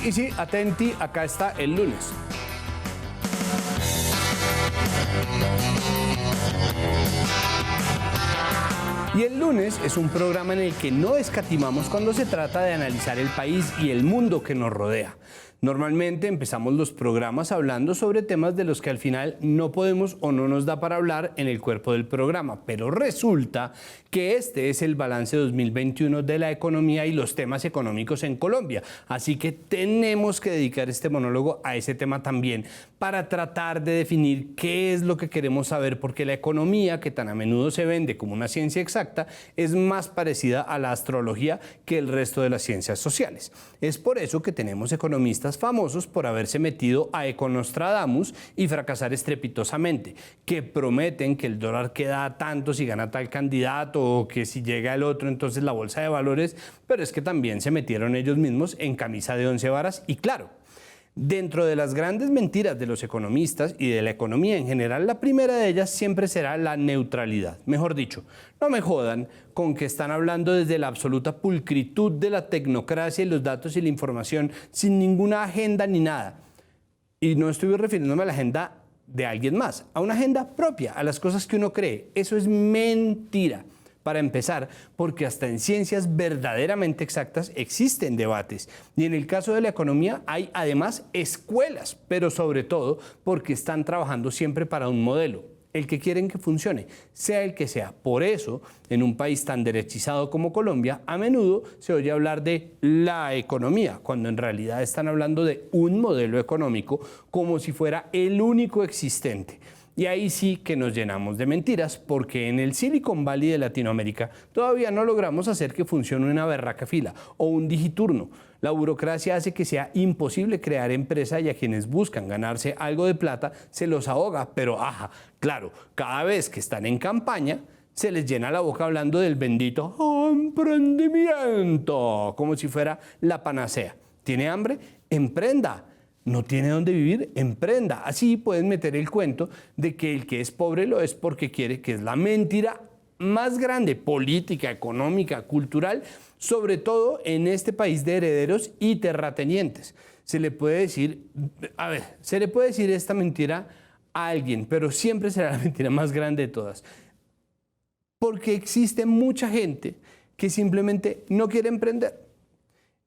Y sí, atenti, acá está el lunes. Y el lunes es un programa en el que no escatimamos cuando se trata de analizar el país y el mundo que nos rodea. Normalmente empezamos los programas hablando sobre temas de los que al final no podemos o no nos da para hablar en el cuerpo del programa, pero resulta que este es el balance 2021 de la economía y los temas económicos en Colombia. Así que tenemos que dedicar este monólogo a ese tema también para tratar de definir qué es lo que queremos saber, porque la economía, que tan a menudo se vende como una ciencia exacta, es más parecida a la astrología que el resto de las ciencias sociales. Es por eso que tenemos economistas famosos por haberse metido a Econostradamus y fracasar estrepitosamente, que prometen que el dólar queda a tanto si gana tal candidato o que si llega el otro entonces la bolsa de valores, pero es que también se metieron ellos mismos en camisa de 11 varas y claro, dentro de las grandes mentiras de los economistas y de la economía en general, la primera de ellas siempre será la neutralidad. Mejor dicho, no me jodan con que están hablando desde la absoluta pulcritud de la tecnocracia y los datos y la información sin ninguna agenda ni nada. Y no estoy refiriéndome a la agenda de alguien más, a una agenda propia, a las cosas que uno cree. Eso es mentira. Para empezar, porque hasta en ciencias verdaderamente exactas existen debates. Y en el caso de la economía hay además escuelas, pero sobre todo porque están trabajando siempre para un modelo, el que quieren que funcione, sea el que sea. Por eso, en un país tan derechizado como Colombia, a menudo se oye hablar de la economía, cuando en realidad están hablando de un modelo económico como si fuera el único existente. Y ahí sí que nos llenamos de mentiras, porque en el Silicon Valley de Latinoamérica todavía no logramos hacer que funcione una berraca fila o un digiturno. La burocracia hace que sea imposible crear empresa y a quienes buscan ganarse algo de plata se los ahoga, pero claro, cada vez que están en campaña se les llena la boca hablando del bendito emprendimiento, como si fuera la panacea. ¿Tiene hambre? Emprenda. ¿No tiene dónde vivir? Emprenda. Así pueden meter el cuento de que el que es pobre lo es porque quiere, que es la mentira más grande, política, económica, cultural, sobre todo en este país de herederos y terratenientes. Se le puede decir esta mentira a alguien, pero siempre será la mentira más grande de todas. Porque existe mucha gente que simplemente no quiere emprender.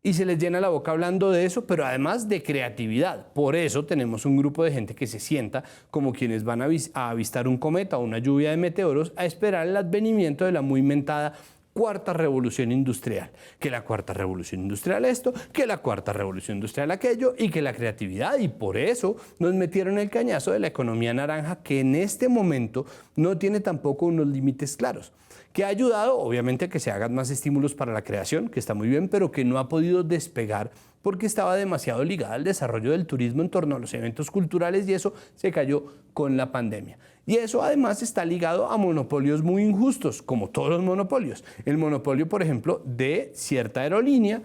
Y se les llena la boca hablando de eso, pero además de creatividad. Por eso tenemos un grupo de gente que se sienta como quienes van a avistar un cometa o una lluvia de meteoros a esperar el advenimiento de la muy mentada cuarta revolución industrial. Que la cuarta revolución industrial esto, que la cuarta revolución industrial aquello y que la creatividad. Y por eso nos metieron el cañazo de la economía naranja, que en este momento no tiene tampoco unos límites claros, que ha ayudado obviamente a que se hagan más estímulos para la creación, que está muy bien, pero que no ha podido despegar porque estaba demasiado ligada al desarrollo del turismo en torno a los eventos culturales y eso se cayó con la pandemia. Y eso además está ligado a monopolios muy injustos, como todos los monopolios. El monopolio, por ejemplo, de cierta aerolínea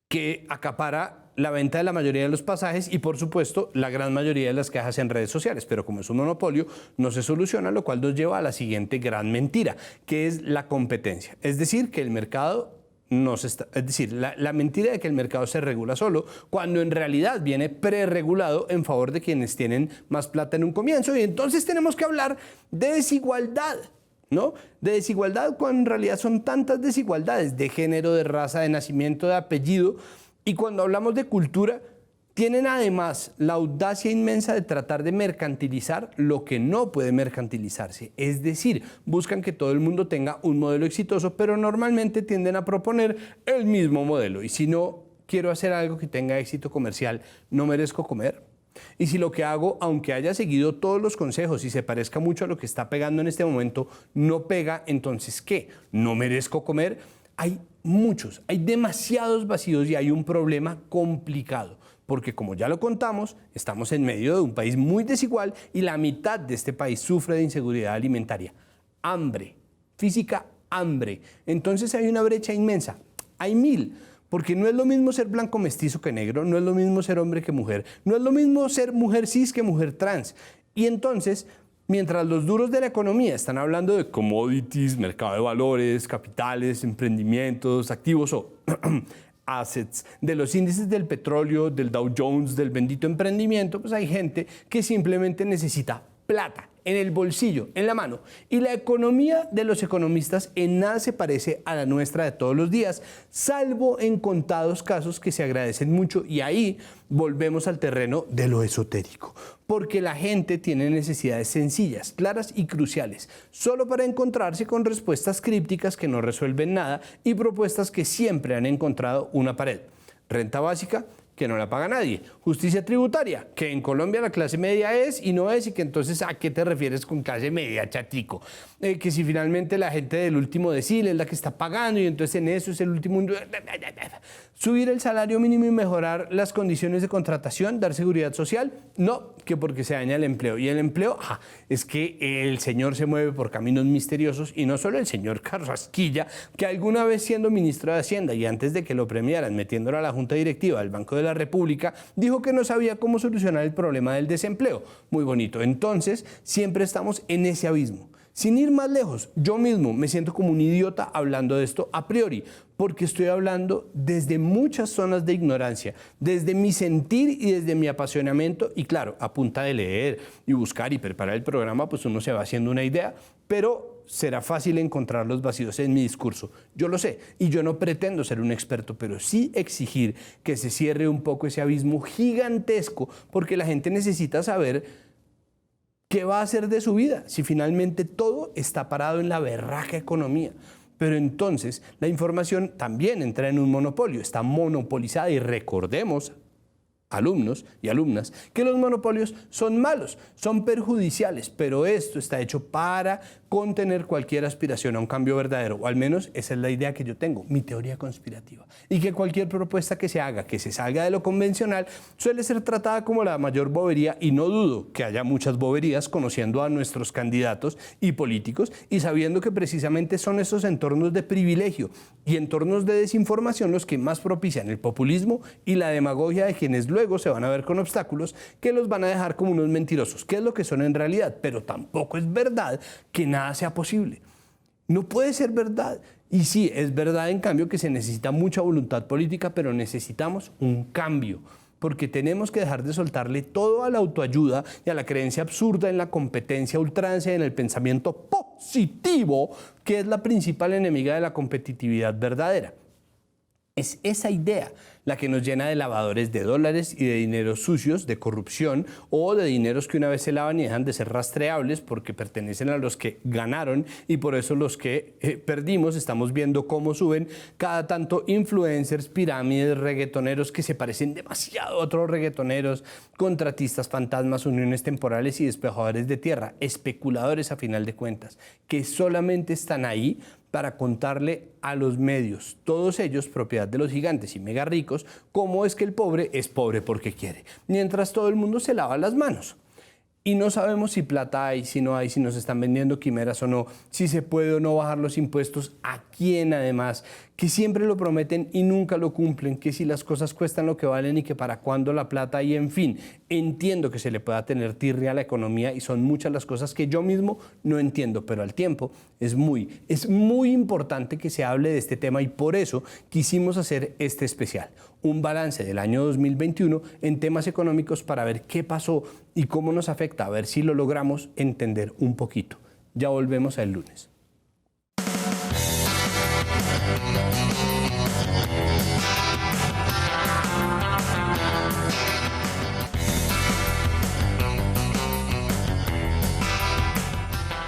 que acapara la venta de la mayoría de los pasajes y, por supuesto, la gran mayoría de las quejas en redes sociales. Pero como es un monopolio, no se soluciona, lo cual nos lleva a la siguiente gran mentira, que es la competencia. Es decir, que el mercado la mentira de que el mercado se regula solo, cuando en realidad viene preregulado en favor de quienes tienen más plata en un comienzo. Y entonces tenemos que hablar de desigualdad, ¿no? De desigualdad cuando en realidad son tantas desigualdades de género, de raza, de nacimiento, de apellido. Y cuando hablamos de cultura, tienen además la audacia inmensa de tratar de mercantilizar lo que no puede mercantilizarse. Es decir, buscan que todo el mundo tenga un modelo exitoso, pero normalmente tienden a proponer el mismo modelo. Y si no quiero hacer algo que tenga éxito comercial, ¿no merezco comer? Y si lo que hago, aunque haya seguido todos los consejos y se parezca mucho a lo que está pegando en este momento, no pega, entonces ¿qué? ¿No merezco comer? Hay demasiados vacíos y hay un problema complicado, porque como ya lo contamos, estamos en medio de un país muy desigual y la mitad de este país sufre de inseguridad alimentaria. Hambre, física hambre. Entonces hay una brecha inmensa. Hay 1000. Porque no es lo mismo ser blanco mestizo que negro, no es lo mismo ser hombre que mujer, no es lo mismo ser mujer cis que mujer trans. Y entonces, mientras los duros de la economía están hablando de commodities, mercado de valores, capitales, emprendimientos, activos o assets, de los índices del petróleo, del Dow Jones, del bendito emprendimiento, pues hay gente que simplemente necesita plata en el bolsillo, en la mano. Y la economía de los economistas en nada se parece a la nuestra de todos los días, salvo en contados casos que se agradecen mucho, y ahí volvemos al terreno de lo esotérico, porque la gente tiene necesidades sencillas, claras y cruciales, solo para encontrarse con respuestas crípticas que no resuelven nada y propuestas que siempre han encontrado una pared. Renta básica, que no la paga nadie. Justicia tributaria, que en Colombia la clase media es y no es, y que entonces ¿a qué te refieres con clase media, chatico? Que si finalmente la gente del último decil es la que está pagando y entonces en eso es el último... Subir el salario mínimo y mejorar las condiciones de contratación, dar seguridad social, no, que porque se daña el empleo. Y el empleo, es que el señor se mueve por caminos misteriosos, y no solo el señor Carrasquilla, que alguna vez siendo ministro de Hacienda y antes de que lo premiaran metiéndolo a la Junta Directiva del Banco de la República, dijo que no sabía cómo solucionar el problema del desempleo. Muy bonito. Entonces, siempre estamos en ese abismo. Sin ir más lejos, yo mismo me siento como un idiota hablando de esto a priori, porque estoy hablando desde muchas zonas de ignorancia, desde mi sentir y desde mi apasionamiento, y claro, a punta de leer y buscar y preparar el programa, pues uno se va haciendo una idea, pero será fácil encontrar los vacíos en mi discurso. Yo lo sé, y yo no pretendo ser un experto, pero sí exigir que se cierre un poco ese abismo gigantesco, porque la gente necesita saber ¿qué va a hacer de su vida si finalmente todo está parado en la berraca economía? Pero entonces la información también entra en un monopolio, está monopolizada, y recordemos, alumnos y alumnas, que los monopolios son malos, son perjudiciales, pero esto está hecho para contener cualquier aspiración a un cambio verdadero, o al menos esa es la idea que yo tengo, mi teoría conspirativa, y que cualquier propuesta que se haga, que se salga de lo convencional, suele ser tratada como la mayor bobería, y no dudo que haya muchas boberías conociendo a nuestros candidatos y políticos y sabiendo que precisamente son esos entornos de privilegio y entornos de desinformación los que más propician el populismo y la demagogia de quienes luego se van a ver con obstáculos que los van a dejar como unos mentirosos, que es lo que son en realidad. Pero tampoco es verdad que nada sea posible. No puede ser verdad. Y sí, es verdad en cambio que se necesita mucha voluntad política, pero necesitamos un cambio, porque tenemos que dejar de soltarle todo a la autoayuda y a la creencia absurda en la competencia a ultranza y en el pensamiento positivo, que es la principal enemiga de la competitividad verdadera. Es esa idea la que nos llena de lavadores de dólares y de dineros sucios, de corrupción, o de dineros que una vez se lavan y dejan de ser rastreables porque pertenecen a los que ganaron, y por eso los que perdimos estamos viendo cómo suben cada tanto influencers, pirámides, reggaetoneros que se parecen demasiado a otros reggaetoneros, contratistas fantasmas, uniones temporales y despejadores de tierra, especuladores a final de cuentas, que solamente están ahí para contarle a los medios, todos ellos propiedad de los gigantes y mega ricos, cómo es que el pobre es pobre porque quiere, mientras todo el mundo se lava las manos. Y no sabemos si plata hay, si no hay, si nos están vendiendo quimeras o no, si se puede o no bajar los impuestos, a quién además, que siempre lo prometen y nunca lo cumplen, que si las cosas cuestan lo que valen y que para cuándo la plata hay, en fin. Entiendo que se le pueda tener tirria a la economía y son muchas las cosas que yo mismo no entiendo, pero al tiempo es muy importante que se hable de este tema, y por eso quisimos hacer este especial, un balance del año 2021 en temas económicos para ver qué pasó y cómo nos afecta, a ver si lo logramos entender un poquito. Ya volvemos el lunes.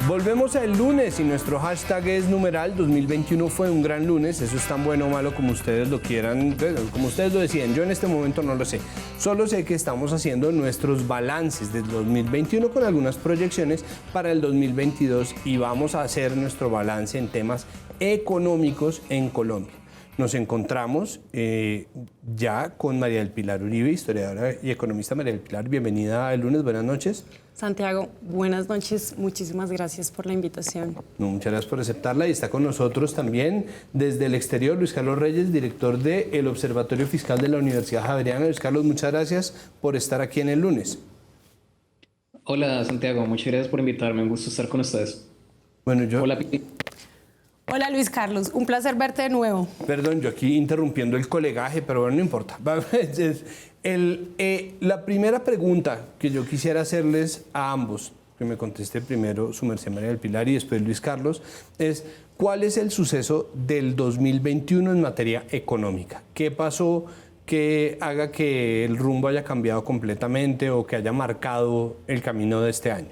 Volvemos el lunes y nuestro hashtag es numeral 2021 fue un gran lunes. Eso es tan bueno o malo como ustedes lo quieran, como ustedes lo deciden. Yo en este momento no lo sé. Solo sé que estamos haciendo nuestros balances del 2021 con algunas proyecciones para el 2022 y vamos a hacer nuestro balance en temas económicos en Colombia. Nos encontramos ya con María del Pilar Uribe, historiadora y economista. María del Pilar, bienvenida el lunes, buenas noches. Santiago, buenas noches, muchísimas gracias por la invitación. No, muchas gracias por aceptarla y está con nosotros también desde el exterior Luis Carlos Reyes, director del Observatorio Fiscal de la Universidad Javeriana. Luis Carlos, muchas gracias por estar aquí en el lunes. Hola Santiago, muchas gracias por invitarme, un gusto estar con ustedes. Bueno, yo... Hola Piti. Hola Luis Carlos, un placer verte de nuevo. Perdón, yo aquí interrumpiendo el colegaje, pero bueno, no importa. La primera pregunta que yo quisiera hacerles a ambos, que me conteste primero su merced María del Pilar y después Luis Carlos, es ¿cuál es el suceso del 2021 en materia económica? ¿Qué pasó que haga que el rumbo haya cambiado completamente o que haya marcado el camino de este año?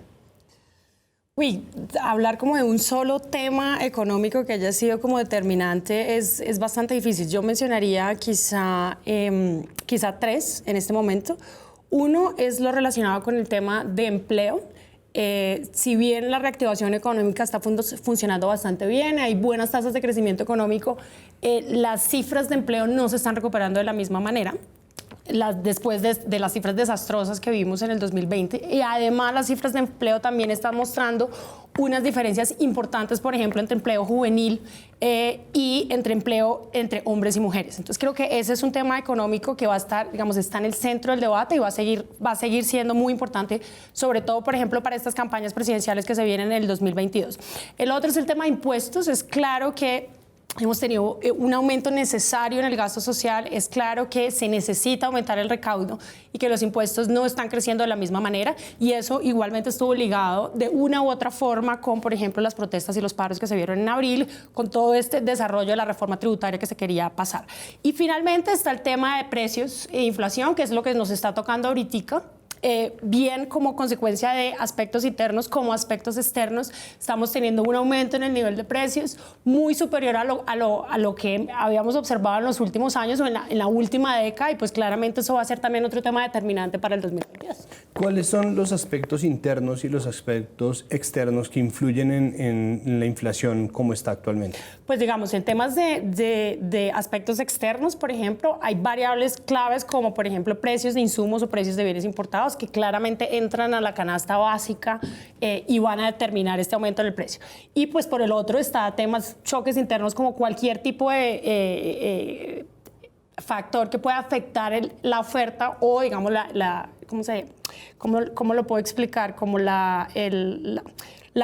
Uy, hablar como de un solo tema económico que haya sido como determinante es bastante difícil. Yo mencionaría quizá tres en este momento. Uno es lo relacionado con el tema de empleo. Si bien la reactivación económica está funcionando bastante bien, hay buenas tasas de crecimiento económico, las cifras de empleo no se están recuperando de la misma manera. Después de las cifras desastrosas que vimos en el 2020 y además las cifras de empleo también están mostrando unas diferencias importantes, por ejemplo, entre empleo juvenil y entre empleo entre hombres y mujeres. Entonces creo que ese es un tema económico que va a estar, digamos, está en el centro del debate y va a seguir siendo muy importante, sobre todo, por ejemplo, para estas campañas presidenciales que se vienen en el 2022. El otro es el tema de impuestos. Es claro que hemos tenido un aumento necesario en el gasto social. Es claro que se necesita aumentar el recaudo y que los impuestos no están creciendo de la misma manera, y eso igualmente estuvo ligado de una u otra forma con, por ejemplo, las protestas y los paros que se vieron en abril, con todo este desarrollo de la reforma tributaria que se quería pasar. Y finalmente está el tema de precios e inflación, que es lo que nos está tocando ahorita. Bien como consecuencia de aspectos internos como aspectos externos, estamos teniendo un aumento en el nivel de precios muy superior a lo que habíamos observado en los últimos años o en la última década, y pues claramente eso va a ser también otro tema determinante para el 2022. ¿Cuáles son los aspectos internos y los aspectos externos que influyen en la inflación como está actualmente? Pues digamos, en temas de aspectos externos, por ejemplo, hay variables claves como, por ejemplo, precios de insumos o precios de bienes importados que claramente entran a la canasta básica y van a determinar este aumento en el precio. Y pues por el otro está temas, choques internos como cualquier tipo de factor que pueda afectar la oferta o, digamos, ¿cómo lo puedo explicar? Como la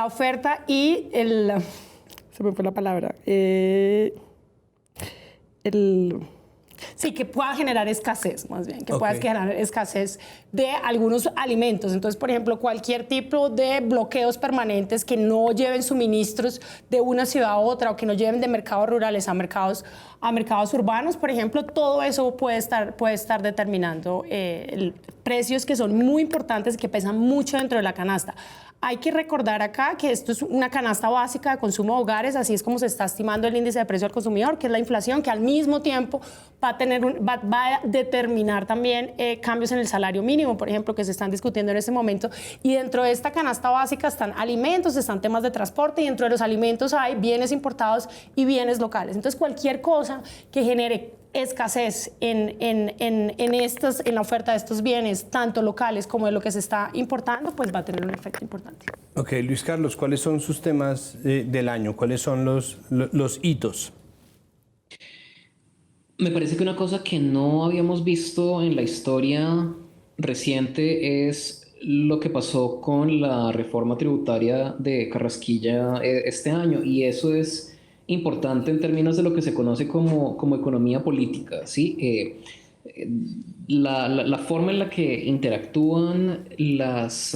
oferta y se me fue la palabra. Sí, que pueda generar escasez, más bien, que pueda generar escasez de algunos alimentos. Entonces, por ejemplo, cualquier tipo de bloqueos permanentes que no lleven suministros de una ciudad a otra o que no lleven de mercados rurales a mercados urbanos, por ejemplo, todo eso puede estar determinando precios que son muy importantes, que pesan mucho dentro de la canasta. Hay que recordar acá que esto es una canasta básica de consumo de hogares, así es como se está estimando el índice de precio al consumidor, que es la inflación, que al mismo tiempo va a determinar también cambios en el salario mínimo, por ejemplo, que se están discutiendo en este momento. Y dentro de esta canasta básica están alimentos, están temas de transporte, y dentro de los alimentos hay bienes importados y bienes locales. Entonces, cualquier cosa que genere escasez en la oferta de estos bienes, tanto locales como de lo que se está importando, pues va a tener un efecto importante. Ok, Luis Carlos, ¿cuáles son sus temas del año? ¿Cuáles son los hitos? Me parece que una cosa que no habíamos visto en la historia reciente es lo que pasó con la reforma tributaria de Carrasquilla este año, y eso es importante en términos de lo que se conoce como economía política, ¿sí? La forma en la que interactúan las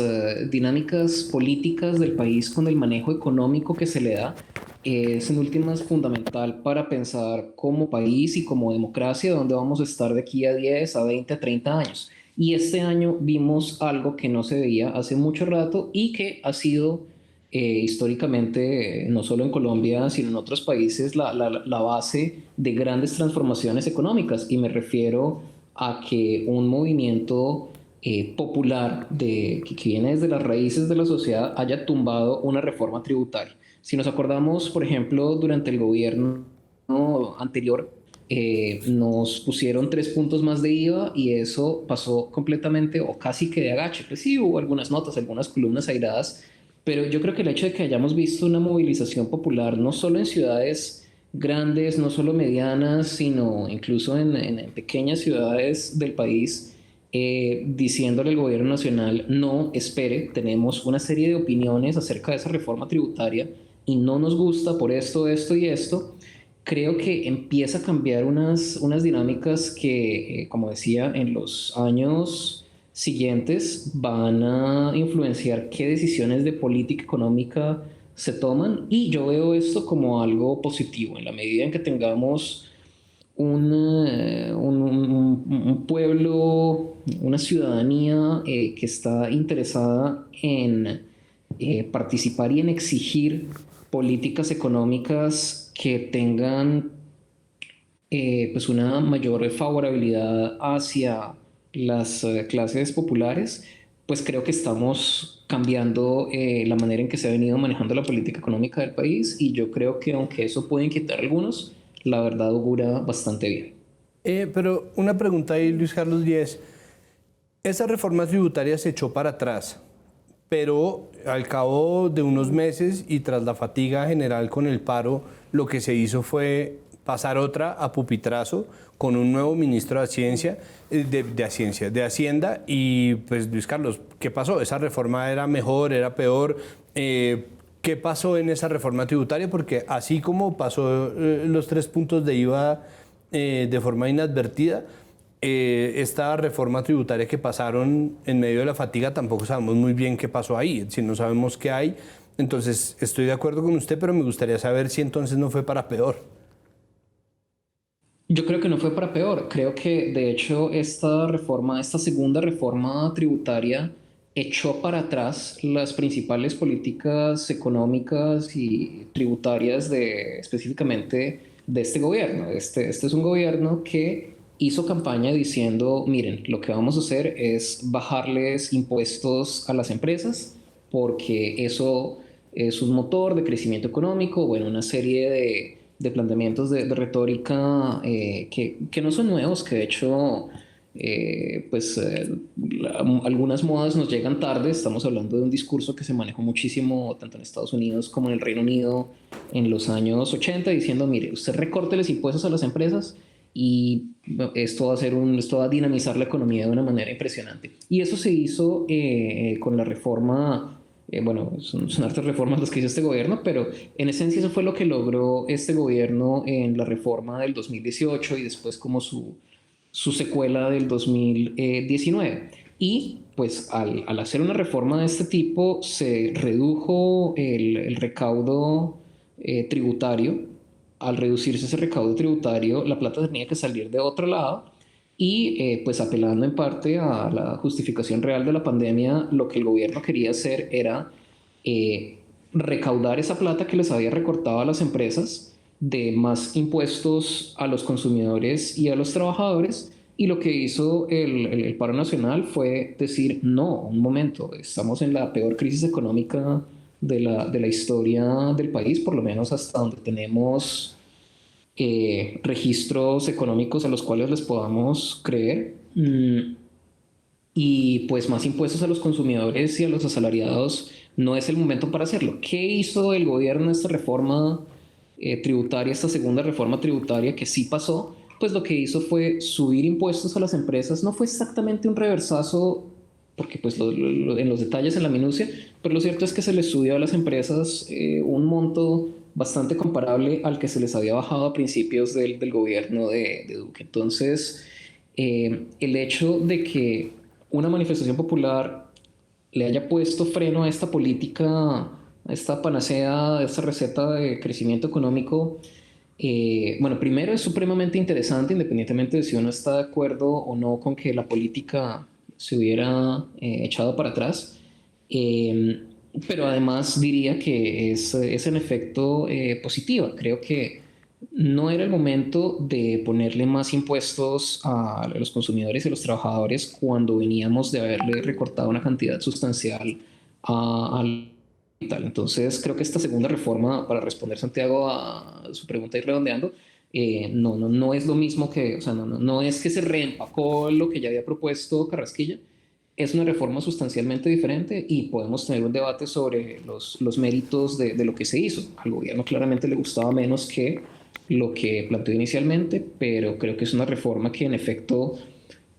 dinámicas políticas del país con el manejo económico que se le da es en últimas fundamental para pensar como país y como democracia dónde vamos a estar de aquí a 10, a 20, a 30 años. Y este año vimos algo que no se veía hace mucho rato y que ha sido históricamente, no solo en Colombia, sino en otros países, la base de grandes transformaciones económicas. Y me refiero a que un movimiento popular que viene desde las raíces de la sociedad haya tumbado una reforma tributaria. Si nos acordamos, por ejemplo, durante el gobierno anterior nos pusieron 3 puntos más de IVA y eso pasó completamente o casi que de agache. Pues sí, hubo algunas notas, algunas columnas airadas, pero yo creo que el hecho de que hayamos visto una movilización popular, no solo en ciudades grandes, no solo medianas, sino incluso en pequeñas ciudades del país, diciéndole al gobierno nacional, no, espere, tenemos una serie de opiniones acerca de esa reforma tributaria y no nos gusta por esto, esto y esto, creo que empieza a cambiar unas dinámicas que, como decía, en los años siguientes van a influenciar qué decisiones de política económica se toman y yo veo esto como algo positivo en la medida en que tengamos un pueblo, una ciudadanía que está interesada en participar y en exigir políticas económicas que tengan pues una mayor favorabilidad hacia las clases populares, pues creo que estamos cambiando la manera en que se ha venido manejando la política económica del país y yo creo que aunque eso puede inquietar a algunos, la verdad augura bastante bien. Pero una pregunta ahí, Luis Carlos, y es, esa reforma tributaria se echó para atrás, pero al cabo de unos meses y tras la fatiga general con el paro, lo que se hizo fue pasar otra a pupitrazo con un nuevo ministro de Hacienda y pues Luis Carlos, ¿qué pasó? ¿Esa reforma era mejor, era peor? ¿Qué pasó en esa reforma tributaria? Porque así como pasó los 3 puntos de IVA de forma inadvertida, esta reforma tributaria que pasaron en medio de la fatiga tampoco sabemos muy bien qué pasó ahí, si no sabemos qué hay. Entonces estoy de acuerdo con usted, pero me gustaría saber si entonces no fue para peor. Yo creo que no fue para peor. Creo que de hecho esta reforma, esta segunda reforma tributaria echó para atrás las principales políticas económicas y tributarias de específicamente de este gobierno. Este es un gobierno que hizo campaña diciendo, miren, lo que vamos a hacer es bajarles impuestos a las empresas porque eso es un motor de crecimiento económico, bueno, una serie de planteamientos de retórica que no son nuevos, que de hecho algunas modas nos llegan tarde. Estamos hablando de un discurso que se manejó muchísimo tanto en Estados Unidos como en el Reino Unido en los años 80, diciendo, mire, usted recorte los impuestos a las empresas y esto va a dinamizar la economía de una manera impresionante. Y eso se hizo con la reforma. Bueno, son hartas reformas las que hizo este gobierno, pero en esencia eso fue lo que logró este gobierno en la reforma del 2018 y después como su secuela del 2019. Y pues al hacer una reforma de este tipo se redujo el recaudo tributario. Al reducirse ese recaudo tributario, la plata tenía que salir de otro lado y pues apelando en parte a la justificación real de la pandemia, lo que el gobierno quería hacer era recaudar esa plata que les había recortado a las empresas de más impuestos a los consumidores y a los trabajadores. Y lo que hizo el paro nacional fue decir, no, un momento, estamos en la peor crisis económica de la historia del país, por lo menos hasta donde tenemos registros económicos a los cuales les podamos creer. Y pues más impuestos a los consumidores y a los asalariados no es el momento para hacerlo. ¿Qué hizo el gobierno en esta reforma tributaria, esta segunda reforma tributaria que sí pasó? Pues lo que hizo fue subir impuestos a las empresas. No fue exactamente un reversazo, porque pues en los detalles, en la minucia, pero lo cierto es que se les subió a las empresas un monto bastante comparable al que se les había bajado a principios del gobierno de Duque. Entonces, el hecho de que una manifestación popular le haya puesto freno a esta política, a esta panacea, a esta receta de crecimiento económico, bueno, primero es supremamente interesante, independientemente de si uno está de acuerdo o no con que la política se hubiera echado para atrás. Pero además diría que es en efecto positiva. Creo que no era el momento de ponerle más impuestos a los consumidores y a los trabajadores cuando veníamos de haberle recortado una cantidad sustancial al capital. Entonces, creo que esta segunda reforma, para responder Santiago a su pregunta y redondeando, no es lo mismo que, o sea, no es que se reempacó lo que ya había propuesto Carrasquilla. Es una reforma sustancialmente diferente y podemos tener un debate sobre los méritos de lo que se hizo. Al gobierno claramente le gustaba menos que lo que planteó inicialmente, pero creo que es una reforma que en efecto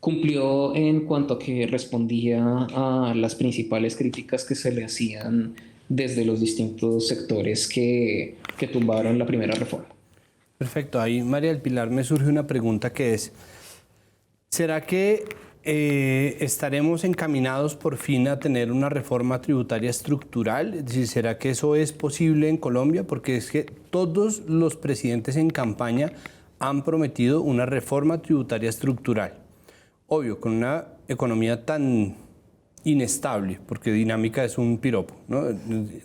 cumplió en cuanto a que respondía a las principales críticas que se le hacían desde los distintos sectores que tumbaron la primera reforma. Perfecto. Ahí, María del Pilar, me surge una pregunta que es, ¿será que estaremos encaminados por fin a tener una reforma tributaria estructural? Es decir, ¿será que eso es posible en Colombia? Porque es que todos los presidentes en campaña han prometido una reforma tributaria estructural. Obvio, con una economía tan inestable, porque dinámica es un piropo, ¿no?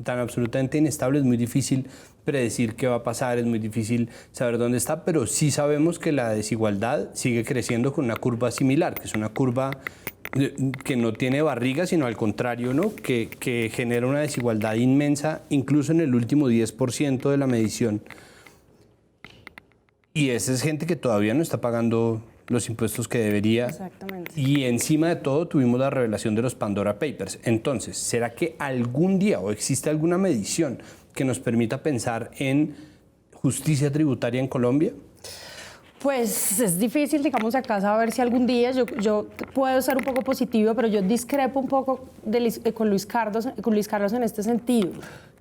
Tan absolutamente inestable, es muy difícil predecir qué va a pasar, es muy difícil saber dónde está, pero sí sabemos que la desigualdad sigue creciendo con una curva similar, que es una curva que no tiene barriga, sino al contrario, ¿no? Que genera una desigualdad inmensa, incluso en el último 10% de la medición. Y esa es gente que todavía no está pagando los impuestos que debería. Exactamente. Y encima de todo tuvimos la revelación de los Pandora Papers. Entonces, ¿será que algún día o existe alguna medición que nos permita pensar en justicia tributaria en Colombia? Pues es difícil, digamos, acá saber si algún día yo puedo ser un poco positivo, pero yo discrepo un poco con Luis Carlos en este sentido.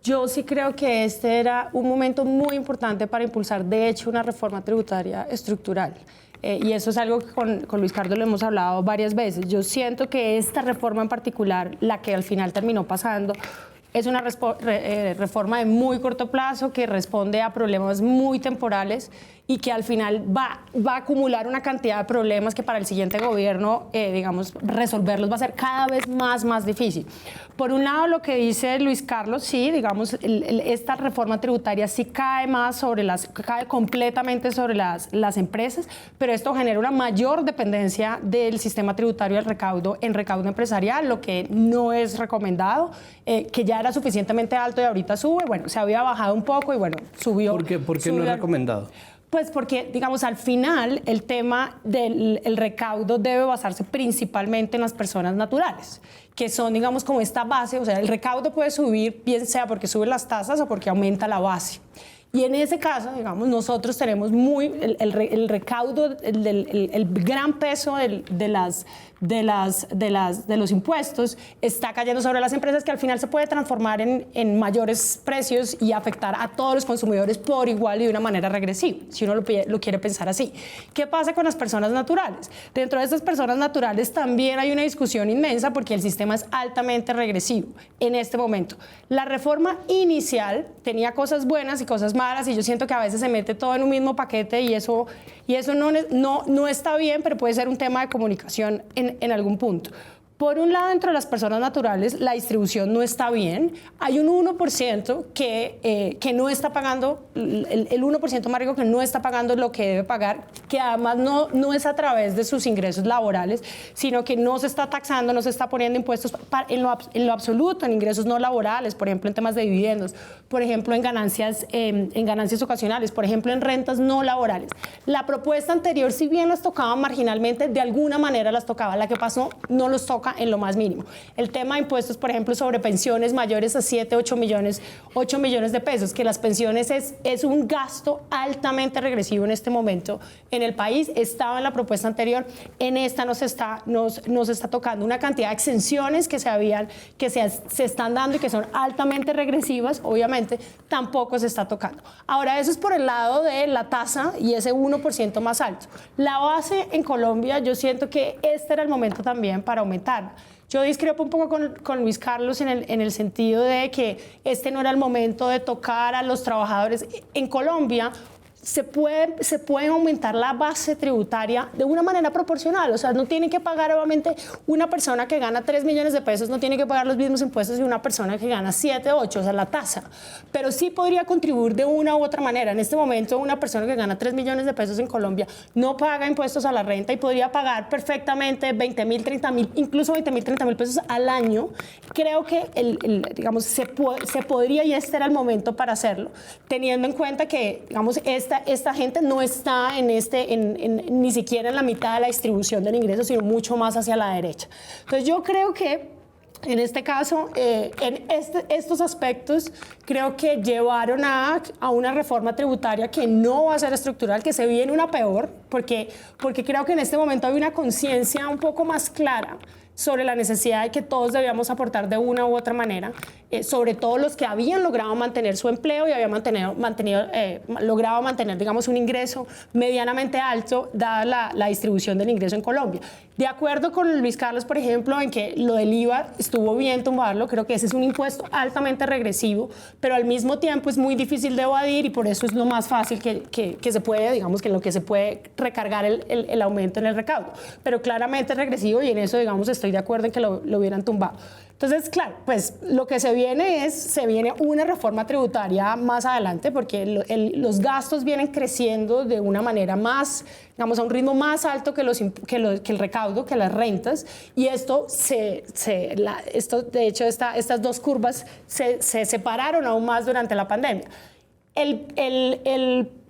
Yo sí creo que este era un momento muy importante para impulsar, de hecho, una reforma tributaria estructural. Y eso es algo que con Luis Carlos lo hemos hablado varias veces. Yo siento que esta reforma en particular, la que al final terminó pasando, es una reforma de muy corto plazo que responde a problemas muy temporales y que al final va a acumular una cantidad de problemas que para el siguiente gobierno, digamos, resolverlos va a ser cada vez más difícil. Por un lado, lo que dice Luis Carlos, sí, digamos, esta reforma tributaria sí cae completamente sobre las empresas, pero esto genera una mayor dependencia del sistema tributario en recaudo empresarial, lo que no es recomendado, que ya era suficientemente alto y ahorita sube, bueno, se había bajado un poco y bueno, subió. ¿Por qué no es recomendado? Pues porque, digamos, al final el tema del recaudo debe basarse principalmente en las personas naturales, que son, digamos, como esta base, o sea, el recaudo puede subir, bien sea porque suben las tasas o porque aumenta la base. Y en ese caso, digamos, nosotros tenemos el recaudo, el gran peso de los impuestos está cayendo sobre las empresas, que al final se puede transformar en mayores precios y afectar a todos los consumidores por igual y de una manera regresiva, si uno lo quiere pensar así. ¿Qué pasa con las personas naturales? Dentro de estas personas naturales también hay una discusión inmensa porque el sistema es altamente regresivo en este momento. La reforma inicial tenía cosas buenas y cosas malas y yo siento que a veces se mete todo en un mismo paquete y eso no está bien, pero puede ser un tema de comunicación en algún punto. Por un lado, dentro de las personas naturales, la distribución no está bien. Hay un 1% que no está pagando, el 1% más rico que no está pagando lo que debe pagar, que además no es a través de sus ingresos laborales, sino que no se está taxando, no se está poniendo impuestos en lo absoluto, en ingresos no laborales, por ejemplo, en temas de dividendos, por ejemplo, en ganancias ocasionales, por ejemplo, en rentas no laborales. La propuesta anterior, si bien las tocaba marginalmente, de alguna manera las tocaba. La que pasó no los toca en lo más mínimo. El tema de impuestos, por ejemplo, sobre pensiones mayores a 8 millones de pesos, que las pensiones es un gasto altamente regresivo en este momento en el país. Estaba en la propuesta anterior, en esta nos está tocando una cantidad de exenciones que se están dando y que son altamente regresivas, obviamente, tampoco se está tocando. Ahora, eso es por el lado de la tasa y ese 1% más alto. La base en Colombia, yo siento que este era el momento también para aumentar. Yo discrepo un poco con Luis Carlos en el sentido de que este no era el momento de tocar a los trabajadores. En Colombia se puede aumentar la base tributaria de una manera proporcional. O sea, no tiene que pagar, obviamente, una persona que gana 3 millones de pesos no tiene que pagar los mismos impuestos que una persona que gana 7, 8, o sea, la tasa. Pero sí podría contribuir de una u otra manera. En este momento, una persona que gana 3 millones de pesos en Colombia no paga impuestos a la renta y podría pagar perfectamente 20.000, 30.000, incluso 20.000, 30.000 pesos al año. Creo que, digamos, se podría, y este era el momento para hacerlo, teniendo en cuenta que, digamos, este esta gente no está ni siquiera en la mitad de la distribución del ingreso, sino mucho más hacia la derecha. Entonces yo creo que en este caso, estos aspectos creo que llevaron a una reforma tributaria que no va a ser estructural, que se viene una peor, porque creo que en este momento hay una conciencia un poco más clara sobre la necesidad de que todos debíamos aportar de una u otra manera, sobre todo los que habían logrado mantener su empleo y habían logrado mantener, digamos, un ingreso medianamente alto, dada la distribución del ingreso en Colombia. De acuerdo con Luis Carlos, por ejemplo, en que lo del IVA estuvo bien tumbarlo, creo que ese es un impuesto altamente regresivo, pero al mismo tiempo es muy difícil de evadir y por eso es lo más fácil que se puede, digamos, que en lo que se puede recargar el aumento en el recaudo. Pero claramente es regresivo y en eso, digamos, estoy de acuerdo en que lo hubieran tumbado. Entonces, claro, pues lo que se viene una reforma tributaria más adelante porque los gastos vienen creciendo de una manera más, digamos, a un ritmo más alto que el recaudo, que las rentas, y esto, de hecho, estas dos curvas se separaron aún más durante la pandemia.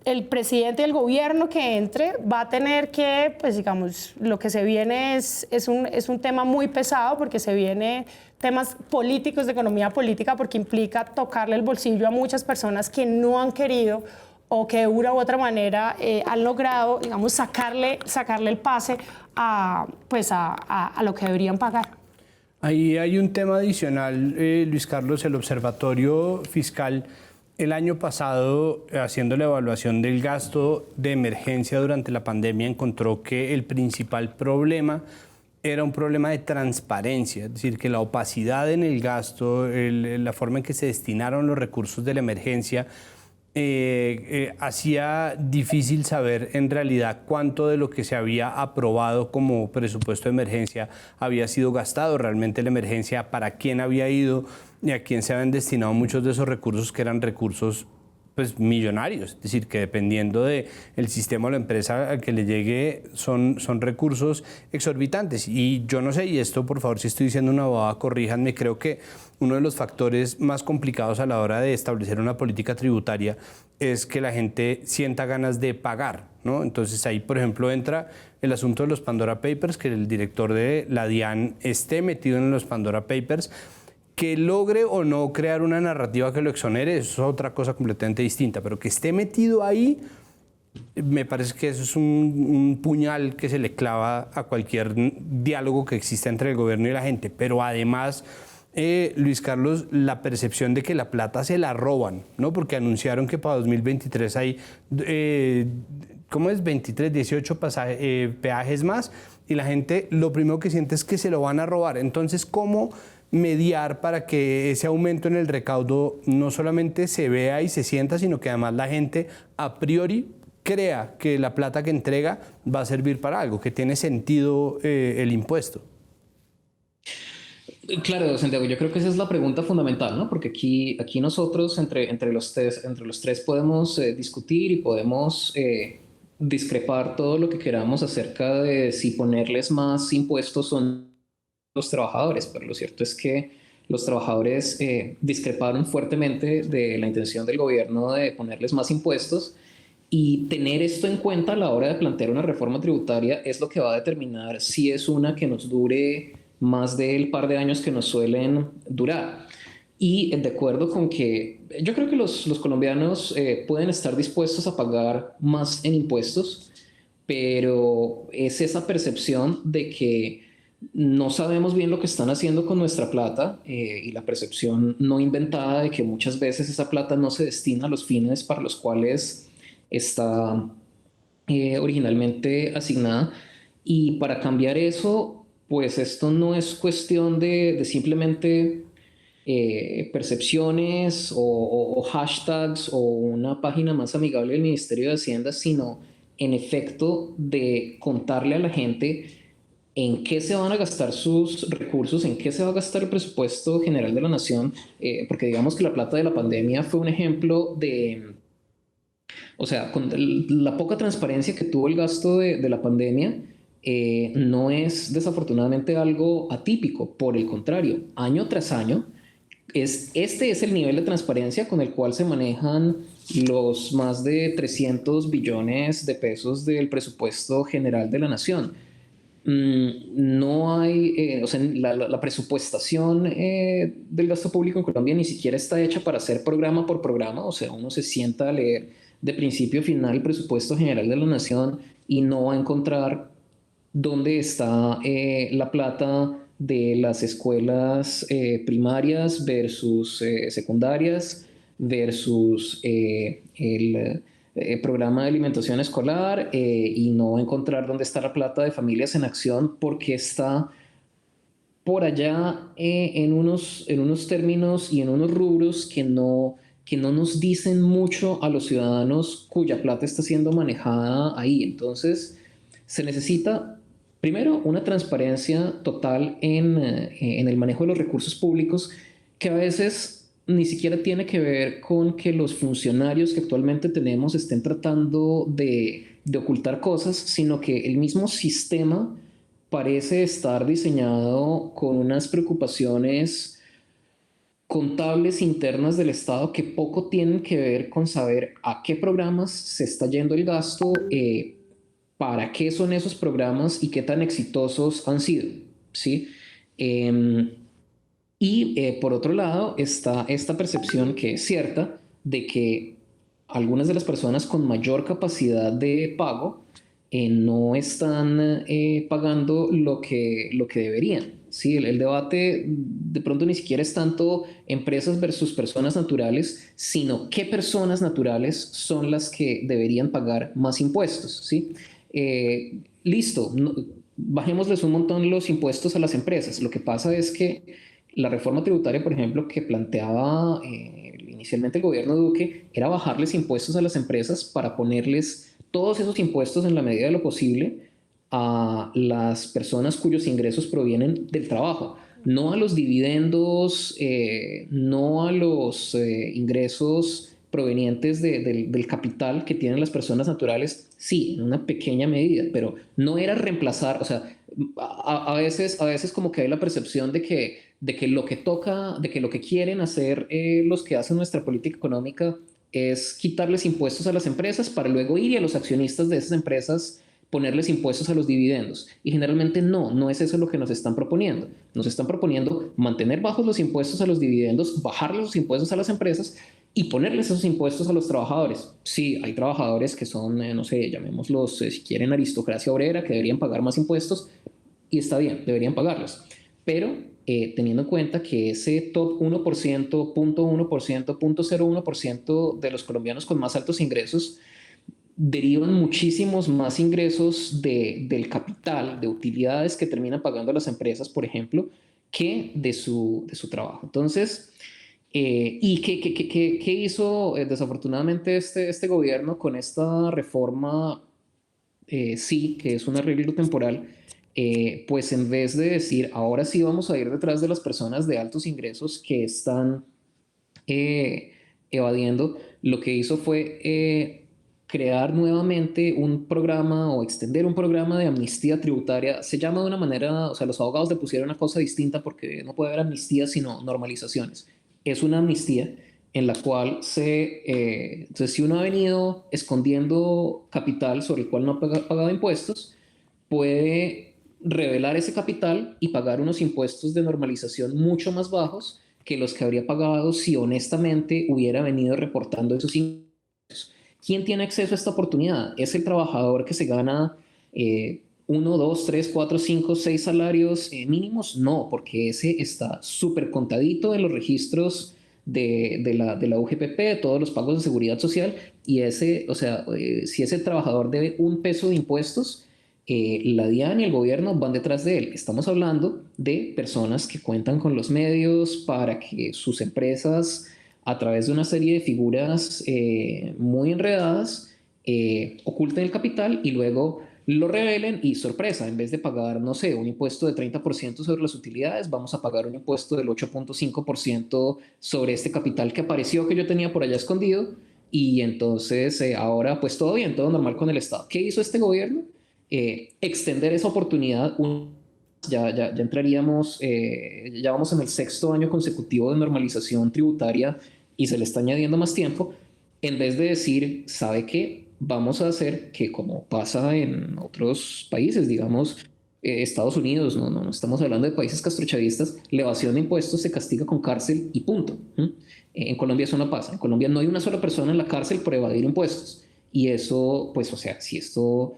El presidente del gobierno que entre va a tener que, pues digamos, lo que se viene es un tema muy pesado porque se viene temas políticos, de economía política, porque implica tocarle el bolsillo a muchas personas que no han querido o que de una u otra manera han logrado, digamos, sacarle el pase a lo que deberían pagar. Ahí hay un tema adicional, Luis Carlos, el Observatorio Fiscal. El año pasado, haciendo la evaluación del gasto de emergencia durante la pandemia, encontró que el principal problema era un problema de transparencia, es decir, que la opacidad en el gasto, la forma en que se destinaron los recursos de la emergencia, hacía difícil saber en realidad cuánto de lo que se había aprobado como presupuesto de emergencia había sido gastado realmente la emergencia, para quién había ido y a quién se habían destinado muchos de esos recursos, que eran recursos pues millonarios, es decir, que dependiendo del sistema o la empresa al que le llegue son recursos exorbitantes. Y yo no sé, y esto por favor, si estoy diciendo una bobada, corríjanme, creo que uno de los factores más complicados a la hora de establecer una política tributaria es que la gente sienta ganas de pagar, ¿no? Entonces ahí, por ejemplo, entra el asunto de los Pandora Papers, que el director de la DIAN esté metido en los Pandora Papers. Que logre o no crear una narrativa que lo exonere, eso es otra cosa completamente distinta, pero que esté metido ahí, me parece que eso es un puñal que se le clava a cualquier diálogo que exista entre el gobierno y la gente. Pero además, Luis Carlos, la percepción de que la plata se la roban, ¿no? Porque anunciaron que para 2023 hay, ¿cómo es? 18 peajes más, y la gente lo primero que siente es que se lo van a robar. Entonces, ¿cómo mediar para que ese aumento en el recaudo no solamente se vea y se sienta, sino que además la gente a priori crea que la plata que entrega va a servir para algo, que tiene sentido el impuesto? Claro, Santiago, yo creo que esa es la pregunta fundamental, ¿no? Porque aquí nosotros entre los tres podemos discutir y podemos discrepar todo lo que queramos acerca de si ponerles más impuestos o no los trabajadores, pero lo cierto es que los trabajadores discreparon fuertemente de la intención del gobierno de ponerles más impuestos, y tener esto en cuenta a la hora de plantear una reforma tributaria es lo que va a determinar si es una que nos dure más del par de años que nos suelen durar. Y de acuerdo con que yo creo que los colombianos pueden estar dispuestos a pagar más en impuestos, pero es esa percepción de que no sabemos bien lo que están haciendo con nuestra plata, y la percepción no inventada de que muchas veces esa plata no se destina a los fines para los cuales está originalmente asignada. Y para cambiar eso, pues esto no es cuestión de simplemente percepciones o hashtags o una página más amigable del Ministerio de Hacienda, sino en efecto de contarle a la gente en qué se van a gastar sus recursos, en qué se va a gastar el presupuesto general de la nación, porque digamos que la plata de la pandemia fue un ejemplo de, o sea, con la poca transparencia que tuvo el gasto de la pandemia, no es desafortunadamente algo atípico, por el contrario, año tras año, este es el nivel de transparencia con el cual se manejan los más de 300 billones de pesos del presupuesto general de la nación. No hay, o sea, la presupuestación del gasto público en Colombia ni siquiera está hecha para hacer programa por programa, o sea, uno se sienta a leer de principio a final el presupuesto general de la nación y no va a encontrar dónde está la plata de las escuelas primarias versus secundarias versus el programa de alimentación escolar y no encontrar dónde está la plata de Familias en Acción porque está por allá en unos términos y en unos rubros que no nos dicen mucho a los ciudadanos cuya plata está siendo manejada ahí. Entonces, se necesita, primero, una transparencia total en el manejo de los recursos públicos, que a veces ni siquiera tiene que ver con que los funcionarios que actualmente tenemos estén tratando de ocultar cosas, sino que el mismo sistema parece estar diseñado con unas preocupaciones contables internas del Estado que poco tienen que ver con saber a qué programas se está yendo el gasto, para qué son esos programas y qué tan exitosos han sido, ¿sí? Eh, por otro lado está esta percepción que es cierta de que algunas de las personas con mayor capacidad de pago no están pagando lo que deberían. Sí, el debate de pronto ni siquiera es tanto empresas versus personas naturales, sino qué personas naturales son las que deberían pagar más impuestos. ¿Sí? Listo, no, bajémosles un montón los impuestos a las empresas. Lo que pasa es que la reforma tributaria, por ejemplo, que planteaba inicialmente el gobierno de Duque, era bajarles impuestos a las empresas para ponerles todos esos impuestos en la medida de lo posible a las personas cuyos ingresos provienen del trabajo, no a los dividendos, no a los ingresos provenientes del capital que tienen las personas naturales, sí, en una pequeña medida, pero no era reemplazar, o sea, a veces como que hay la percepción de que lo que toca, de que lo que quieren hacer los que hacen nuestra política económica es quitarles impuestos a las empresas para luego ir y a los accionistas de esas empresas ponerles impuestos a los dividendos. Y generalmente no es eso lo que nos están proponiendo. Nos están proponiendo mantener bajos los impuestos a los dividendos, bajarles los impuestos a las empresas y ponerles esos impuestos a los trabajadores. Sí, hay trabajadores que son, no sé, llamémoslos, si quieren, aristocracia obrera, que deberían pagar más impuestos, y está bien, deberían pagarlos. Pero teniendo en cuenta que ese top 1%, 0.1%, 0.01% de los colombianos con más altos ingresos derivan muchísimos más ingresos del capital, de utilidades que terminan pagando las empresas, por ejemplo, que de su trabajo. Entonces, ¿y qué hizo desafortunadamente este gobierno con esta reforma? Sí, que es un arreglo temporal, pues en vez de decir, ahora sí vamos a ir detrás de las personas de altos ingresos que están eh, evadiendo, lo que hizo fue crear nuevamente un programa o extender un programa de amnistía tributaria. Se llama de una manera, o sea, los abogados le pusieron una cosa distinta porque no puede haber amnistía sino normalizaciones. Es una amnistía en la cual entonces si uno ha venido escondiendo capital sobre el cual no ha pagado impuestos, puede revelar ese capital y pagar unos impuestos de normalización mucho más bajos que los que habría pagado si honestamente hubiera venido reportando esos ingresos. ¿Quién tiene acceso a esta oportunidad? ¿Es el trabajador que se gana 1, 2, 3, 4, 5, 6 salarios mínimos? No, porque ese está súper contadito en los registros de la UGPP, todos los pagos de seguridad social, y ese, o sea, si ese trabajador debe un peso de impuestos, la DIAN y el gobierno van detrás de él. Estamos hablando de personas que cuentan con los medios para que sus empresas, a través de una serie de figuras muy enredadas, oculten el capital y luego lo revelen y sorpresa, en vez de pagar, no sé, un impuesto de 30% sobre las utilidades, vamos a pagar un impuesto del 8.5% sobre este capital que apareció que yo tenía por allá escondido y entonces ahora pues todo bien, todo normal con el Estado. ¿Qué hizo este gobierno? Extender esa oportunidad. Ya entraríamos, ya vamos en el 6.º año consecutivo de normalización tributaria y se le está añadiendo más tiempo. en vez de decir, ¿sabe qué? Vamos a hacer que, como pasa en otros países, digamos, Estados Unidos, no estamos hablando de países castrochavistas, la evasión de impuestos se castiga con cárcel y punto. En Colombia eso no pasa. En Colombia no hay una sola persona en la cárcel por evadir impuestos. Y eso, pues, o sea, si esto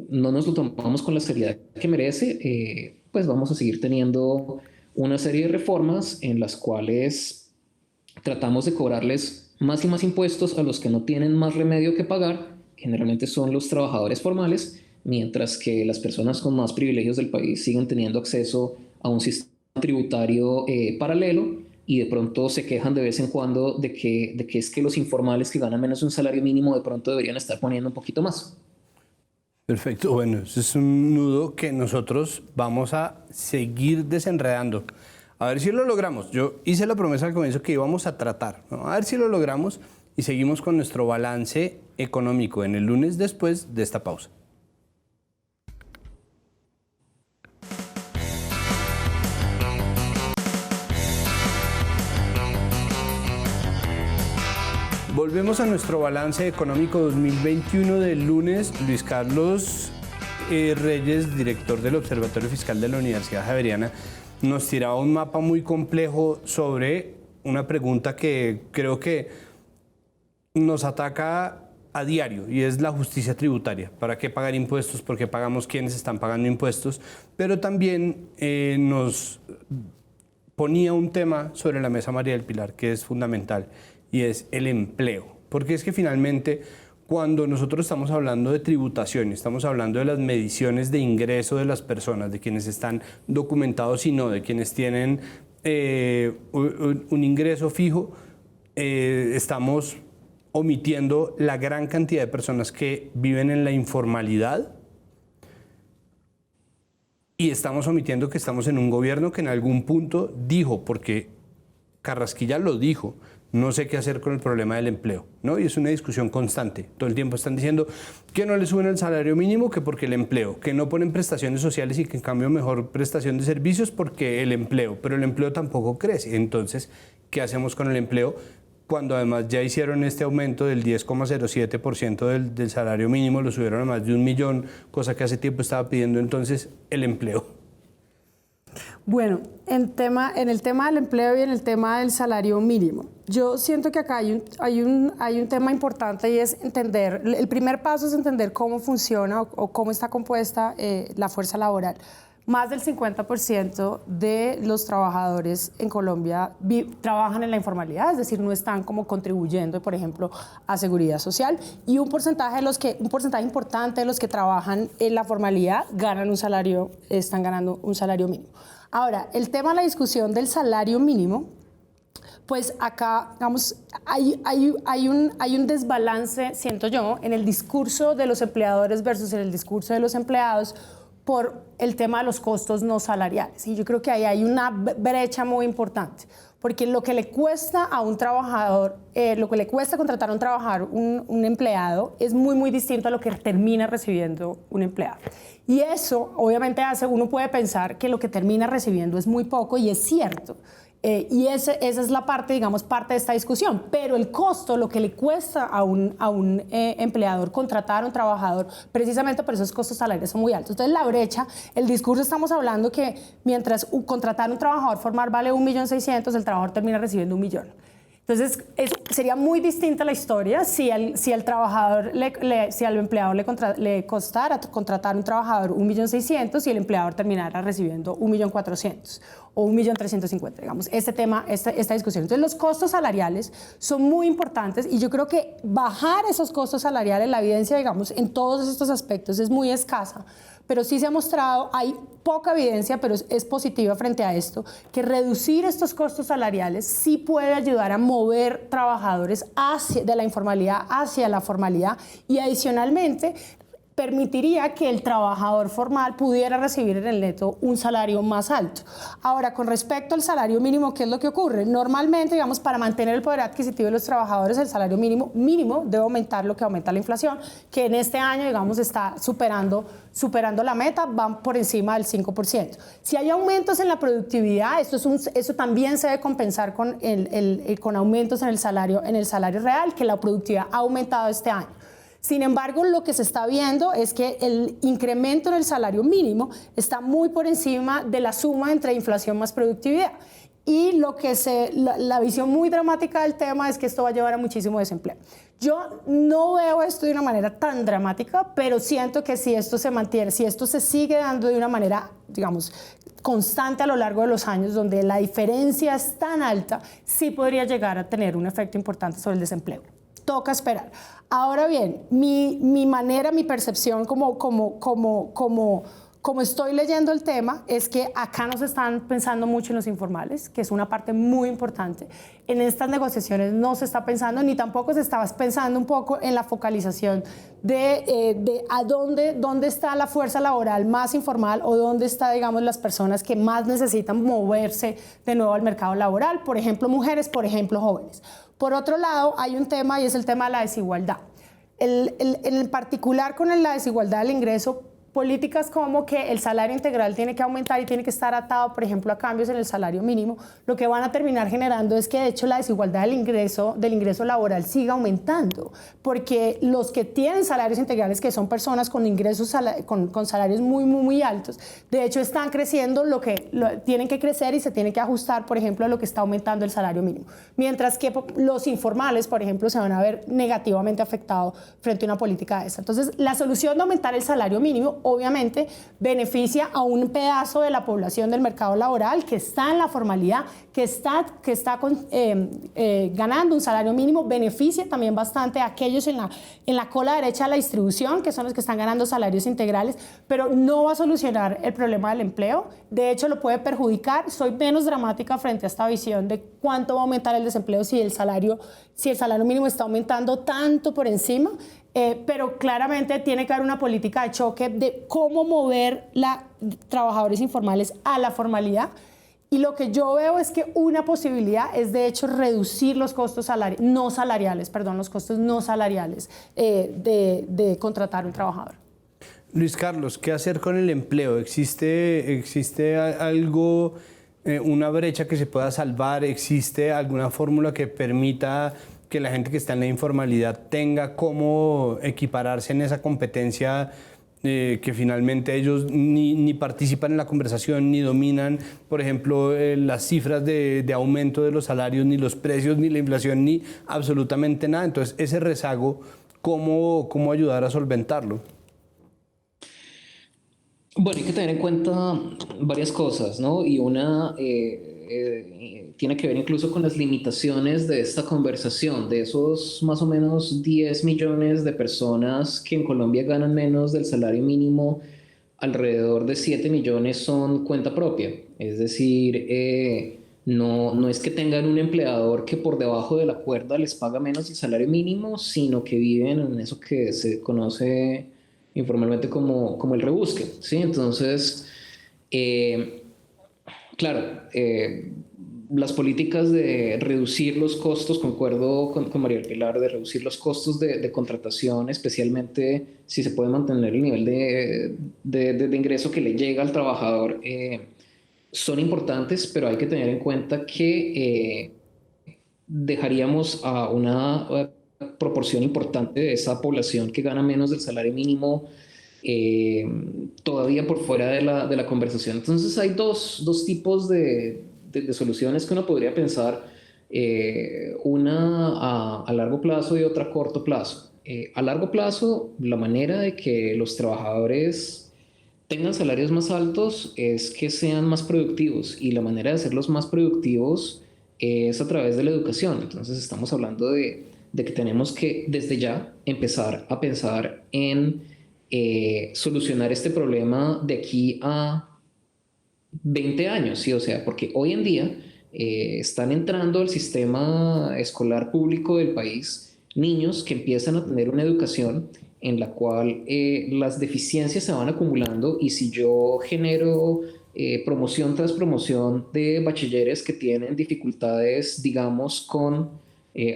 no nos lo tomamos con la seriedad que merece, pues vamos a seguir teniendo una serie de reformas en las cuales tratamos de cobrarles más y más impuestos a los que no tienen más remedio que pagar, generalmente son los trabajadores formales, mientras que las personas con más privilegios del país siguen teniendo acceso a un sistema tributario paralelo y de pronto se quejan de vez en cuando de que es que los informales que ganan menos de un salario mínimo de pronto deberían estar poniendo un poquito más. Perfecto, bueno, ese es un nudo que nosotros vamos a seguir desenredando. A ver si lo logramos. Yo hice la promesa al comienzo que íbamos a tratar, ¿no? A ver si lo logramos y seguimos con nuestro balance económico en el lunes después de esta pausa. Volvemos a nuestro balance económico 2021 del lunes. Luis Carlos Reyes, director del Observatorio Fiscal de la Universidad Javeriana, nos tiraba un mapa muy complejo sobre una pregunta que creo que nos ataca a diario y es la justicia tributaria. ¿Para qué pagar impuestos? ¿Por qué pagamos quienes están pagando impuestos? Pero también nos ponía un tema sobre la mesa María del Pilar que es fundamental y es el empleo. Porque es que finalmente cuando nosotros estamos hablando de tributación, estamos hablando de las mediciones de ingreso de las personas, de quienes están documentados y no, de quienes tienen un ingreso fijo, estamos omitiendo la gran cantidad de personas que viven en la informalidad y estamos omitiendo que estamos en un gobierno que en algún punto dijo, porque Carrasquilla lo dijo, no sé qué hacer con el problema del empleo, ¿no? Y es una discusión constante. Todo el tiempo están diciendo que no le suben el salario mínimo que porque el empleo, que no ponen prestaciones sociales y que en cambio mejor prestación de servicios porque el empleo, pero el empleo tampoco crece. Entonces, ¿qué hacemos con el empleo? Cuando además ya hicieron este aumento del 10,07% del salario mínimo, lo subieron a más de 1 millón, cosa que hace tiempo estaba pidiendo entonces el empleo. Bueno, en el tema del empleo y en el tema del salario mínimo, yo siento que acá hay un tema importante y es entender, el primer paso es entender cómo funciona o cómo está compuesta la fuerza laboral. Más del 50% de los trabajadores en Colombia trabajan en la informalidad, es decir, no están como contribuyendo, por ejemplo, a seguridad social, y un porcentaje importante de los que trabajan en la formalidad están ganando un salario mínimo. Ahora, el tema de la discusión del salario mínimo, pues acá, digamos, hay un desbalance, siento yo, en el discurso de los empleadores versus en el discurso de los empleados por el tema de los costos no salariales. Y yo creo que ahí hay una brecha muy importante, porque lo que le cuesta a un trabajador, lo que le cuesta contratar a un trabajador, un empleado, es muy, muy distinto a lo que termina recibiendo un empleado. Y eso, obviamente, uno puede pensar que lo que termina recibiendo es muy poco, y es cierto. Y esa es la parte, digamos, parte de esta discusión. Pero el costo, lo que le cuesta a un empleador contratar a un trabajador, precisamente por esos costos salariales son muy altos. Entonces, la brecha, el discurso, estamos hablando que mientras contratar a un trabajador formal vale 1.600.000, el trabajador termina recibiendo 1 millón. Entonces, sería muy distinta la historia si al empleador le costara contratar a un trabajador 1.600.000 y el empleador terminara recibiendo 1.400.000 o 1.350.000, digamos, esta discusión. Entonces, los costos salariales son muy importantes y yo creo que bajar esos costos salariales, la evidencia, digamos, en todos estos aspectos es muy escasa, pero sí se ha mostrado, hay poca evidencia, pero es positiva frente a esto, que reducir estos costos salariales sí puede ayudar a mover trabajadores de la informalidad hacia la formalidad y adicionalmente permitiría que el trabajador formal pudiera recibir en el neto un salario más alto. Ahora, con respecto al salario mínimo, ¿qué es lo que ocurre? Normalmente, digamos, para mantener el poder adquisitivo de los trabajadores, el salario mínimo debe aumentar lo que aumenta la inflación, que en este año, digamos, está superando la meta, van por encima del 5%. Si hay aumentos en la productividad, eso también se debe compensar con aumentos en el salario real, que la productividad ha aumentado este año. Sin embargo, lo que se está viendo es que el incremento en el salario mínimo está muy por encima de la suma entre inflación más productividad. Y la visión muy dramática del tema es que esto va a llevar a muchísimo desempleo. Yo no veo esto de una manera tan dramática, pero siento que si esto se mantiene, si esto se sigue dando de una manera, digamos, constante a lo largo de los años, donde la diferencia es tan alta, sí podría llegar a tener un efecto importante sobre el desempleo. Toca esperar. Ahora bien, mi percepción como estoy leyendo el tema, es que acá no se están pensando mucho en los informales, que es una parte muy importante. En estas negociaciones no se está pensando, ni tampoco se está pensando un poco en la focalización de a dónde está la fuerza laboral más informal o dónde están, digamos, las personas que más necesitan moverse de nuevo al mercado laboral, por ejemplo, mujeres, por ejemplo, jóvenes. Por otro lado, hay un tema y es el tema de la desigualdad. En particular con la desigualdad del ingreso, políticas como que el salario integral tiene que aumentar y tiene que estar atado, por ejemplo, a cambios en el salario mínimo, lo que van a terminar generando es que, de hecho, la desigualdad del ingreso laboral siga aumentando, porque los que tienen salarios integrales, que son personas con ingresos con salarios muy, muy, muy altos, de hecho, están creciendo tienen que crecer y se tienen que ajustar, por ejemplo, a lo que está aumentando el salario mínimo. Mientras que los informales, por ejemplo, se van a ver negativamente afectados frente a una política de esa. Entonces, la solución de aumentar el salario mínimo obviamente beneficia a un pedazo de la población del mercado laboral que está en la formalidad, que está ganando un salario mínimo, beneficia también bastante a aquellos en la cola derecha de la distribución, que son los que están ganando salarios integrales, pero no va a solucionar el problema del empleo. De hecho, lo puede perjudicar. Soy menos dramática frente a esta visión de cuánto va a aumentar el desempleo si el salario mínimo está aumentando tanto por encima. Pero claramente tiene que haber una política de choque de cómo mover trabajadores informales a la formalidad. Y lo que yo veo es que una posibilidad es, de hecho, reducir los costos los costos no salariales de contratar un trabajador. Luis Carlos, ¿qué hacer con el empleo? ¿Existe algo, una brecha que se pueda salvar? ¿Existe alguna fórmula que permita que la gente que está en la informalidad tenga cómo equipararse en esa competencia que finalmente ellos ni participan en la conversación, ni dominan, por ejemplo, las cifras de aumento de los salarios, ni los precios, ni la inflación, ni absolutamente nada? Entonces, ese rezago, ¿cómo ayudar a solventarlo? Bueno, hay que tener en cuenta varias cosas, ¿no? Y una tiene que ver incluso con las limitaciones de esta conversación, de esos más o menos 10 millones de personas que en Colombia ganan menos del salario mínimo, alrededor de 7 millones son cuenta propia. Es decir, no es que tengan un empleador que por debajo de la cuerda les paga menos el salario mínimo, sino que viven en eso que se conoce informalmente como el rebusque, ¿sí? Entonces, claro, las políticas de reducir los costos, concuerdo con María del Pilar, de reducir los costos de contratación, especialmente si se puede mantener el nivel de ingreso que le llega al trabajador, son importantes, pero hay que tener en cuenta que dejaríamos a una proporción importante de esa población que gana menos del salario mínimo todavía por fuera de la conversación. Entonces hay dos tipos de soluciones que uno podría pensar, una a largo plazo y otra a corto plazo. A largo plazo, la manera de que los trabajadores tengan salarios más altos es que sean más productivos, y la manera de hacerlos más productivos es a través de la educación. Entonces estamos hablando de que tenemos que desde ya empezar a pensar en solucionar este problema de aquí a 20 años, ¿sí? O sea, porque hoy en día están entrando al sistema escolar público del país niños que empiezan a tener una educación en la cual las deficiencias se van acumulando y si yo genero promoción tras promoción de bachilleres que tienen dificultades, digamos, con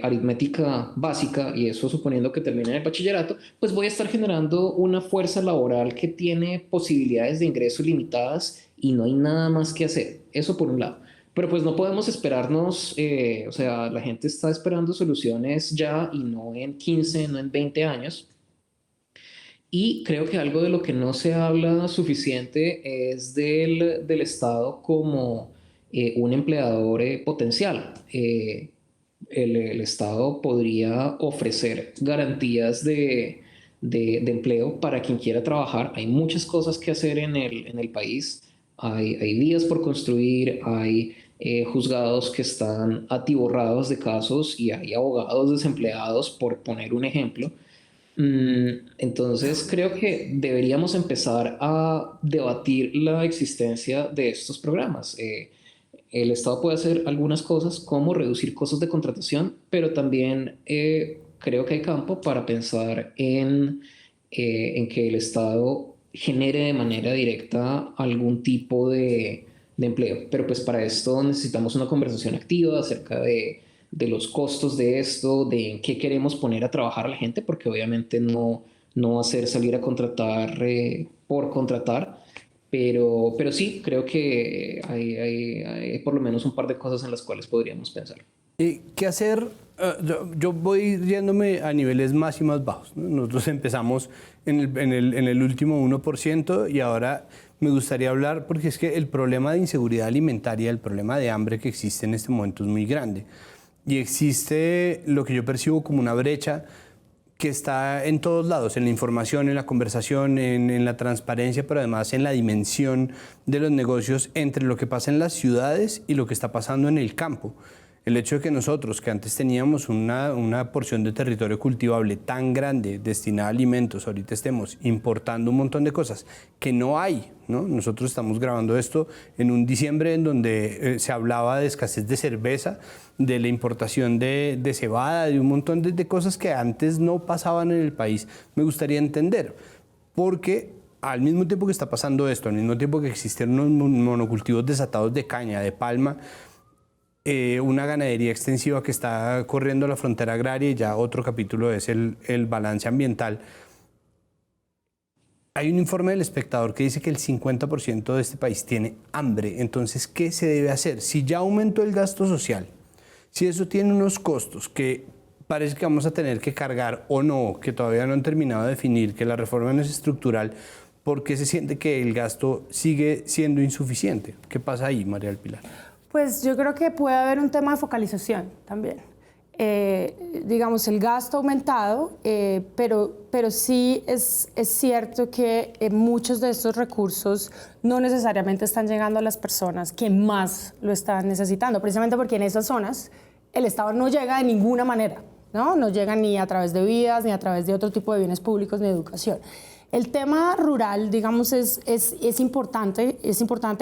aritmética básica, y eso suponiendo que terminen el bachillerato, pues voy a estar generando una fuerza laboral que tiene posibilidades de ingreso limitadas y no hay nada más que hacer. Eso por un lado. Pero pues no podemos esperarnos, o sea, la gente está esperando soluciones ya y no en 15, no en 20 años. Y creo que algo de lo que no se habla suficiente es del Estado como un empleador potencial. El Estado podría ofrecer garantías de empleo para quien quiera trabajar. Hay muchas cosas que hacer en el país. Hay vías por construir, hay juzgados que están atiborrados de casos y hay abogados desempleados, por poner un ejemplo. Entonces creo que deberíamos empezar a debatir la existencia de estos programas. El Estado puede hacer algunas cosas como reducir costos de contratación, pero también creo que hay campo para pensar en que el Estado genere de manera directa algún tipo de empleo. Pero pues para esto necesitamos una conversación activa acerca de los costos de esto, de en qué queremos poner a trabajar a la gente, porque obviamente no hacer salir a contratar por contratar, pero sí, creo que hay por lo menos un par de cosas en las cuales podríamos pensar. ¿Qué hacer? Yo voy yéndome a niveles más y más bajos, ¿no? Nosotros empezamos en el último 1% y ahora me gustaría hablar, porque es que el problema de inseguridad alimentaria, el problema de hambre que existe en este momento es muy grande. Y existe lo que yo percibo como una brecha que está en todos lados, en la información, en la conversación, en la transparencia, pero además en la dimensión de los negocios entre lo que pasa en las ciudades y lo que está pasando en el campo. El hecho de que nosotros, que antes teníamos una porción de territorio cultivable tan grande destinada a alimentos, ahorita estemos importando un montón de cosas que no hay, ¿no? Nosotros estamos grabando esto en un diciembre en donde se hablaba de escasez de cerveza, de la importación de cebada, de un montón de cosas que antes no pasaban en el país. Me gustaría entender, porque al mismo tiempo que está pasando esto, al mismo tiempo que existen unos monocultivos desatados de caña, de palma, una ganadería extensiva que está corriendo la frontera agraria, y ya otro capítulo es el balance ambiental. Hay un informe del Espectador que dice que el 50% de este país tiene hambre. Entonces, ¿qué se debe hacer? Si ya aumentó el gasto social, si eso tiene unos costos que parece que vamos a tener que cargar o no, que todavía no han terminado de definir, que la reforma no es estructural, ¿por qué se siente que el gasto sigue siendo insuficiente? ¿Qué pasa ahí, María del Pilar? Pues yo creo que puede haber un tema de focalización también. Digamos, el gasto ha aumentado, pero sí es cierto que muchos de estos recursos no necesariamente están llegando a las personas que más lo están necesitando, precisamente porque en esas zonas el Estado no llega de ninguna manera, ¿no? No llega ni a través de vías, ni a través de otro tipo de bienes públicos, ni de educación. El tema rural, digamos, es importante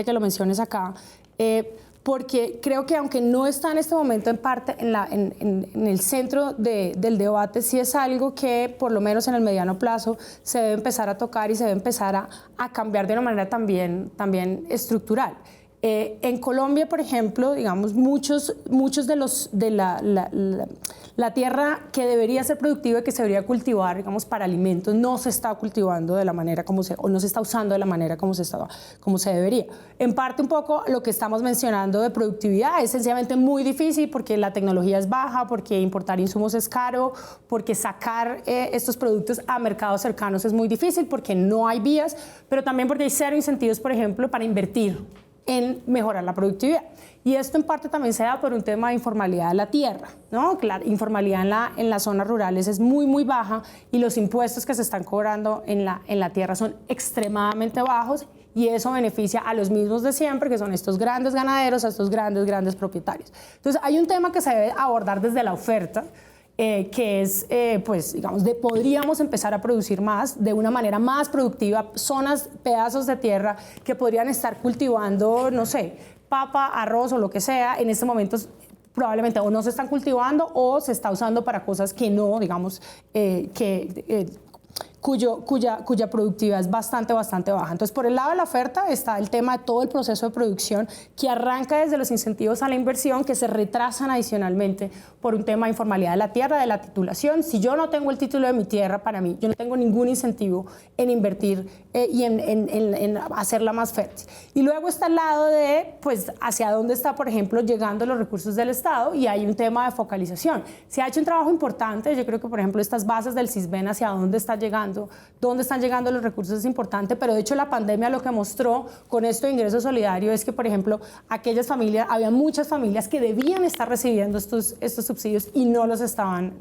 que lo menciones acá, porque creo que aunque no está en este momento en parte en el centro del debate, sí es algo que por lo menos en el mediano plazo se debe empezar a tocar y se debe empezar a cambiar de una manera también estructural. En Colombia, por ejemplo, digamos, muchos de la tierra que debería ser productiva y que se debería cultivar, digamos, para alimentos, no se está cultivando de la manera o no se está usando de la manera como se debería. En parte, un poco lo que estamos mencionando de productividad es sencillamente muy difícil porque la tecnología es baja, porque importar insumos es caro, porque sacar estos productos a mercados cercanos es muy difícil, porque no hay vías, pero también porque hay cero incentivos, por ejemplo, para invertir en mejorar la productividad. Y esto en parte también se da por un tema de informalidad de la tierra, ¿no? La informalidad en las zonas rurales es muy, muy baja y los impuestos que se están cobrando en la tierra son extremadamente bajos y eso beneficia a los mismos de siempre, que son estos grandes ganaderos, a estos grandes propietarios. Entonces hay un tema que se debe abordar desde la oferta, que es, pues, digamos, podríamos empezar a producir más, de una manera más productiva, zonas, pedazos de tierra que podrían estar cultivando, no sé, papa, arroz o lo que sea, en este momento probablemente o no se están cultivando o se está usando para cosas que no, digamos, cuya productividad es bastante baja. Entonces, por el lado de la oferta está el tema de todo el proceso de producción que arranca desde los incentivos a la inversión, que se retrasan adicionalmente por un tema de informalidad de la tierra, de la titulación. Si yo no tengo el título de mi tierra, para mí, yo no tengo ningún incentivo en invertir y en hacerla más fértil. Y luego está el lado de, pues, hacia dónde está, por ejemplo, llegando los recursos del Estado, y hay un tema de focalización. Se ha hecho un trabajo importante, yo creo que, por ejemplo, estas bases del CISBEN hacia dónde están llegando los recursos es importante, pero de hecho la pandemia lo que mostró con esto de ingreso solidario es que, por ejemplo, había muchas familias que debían estar recibiendo estos subsidios y no los estaban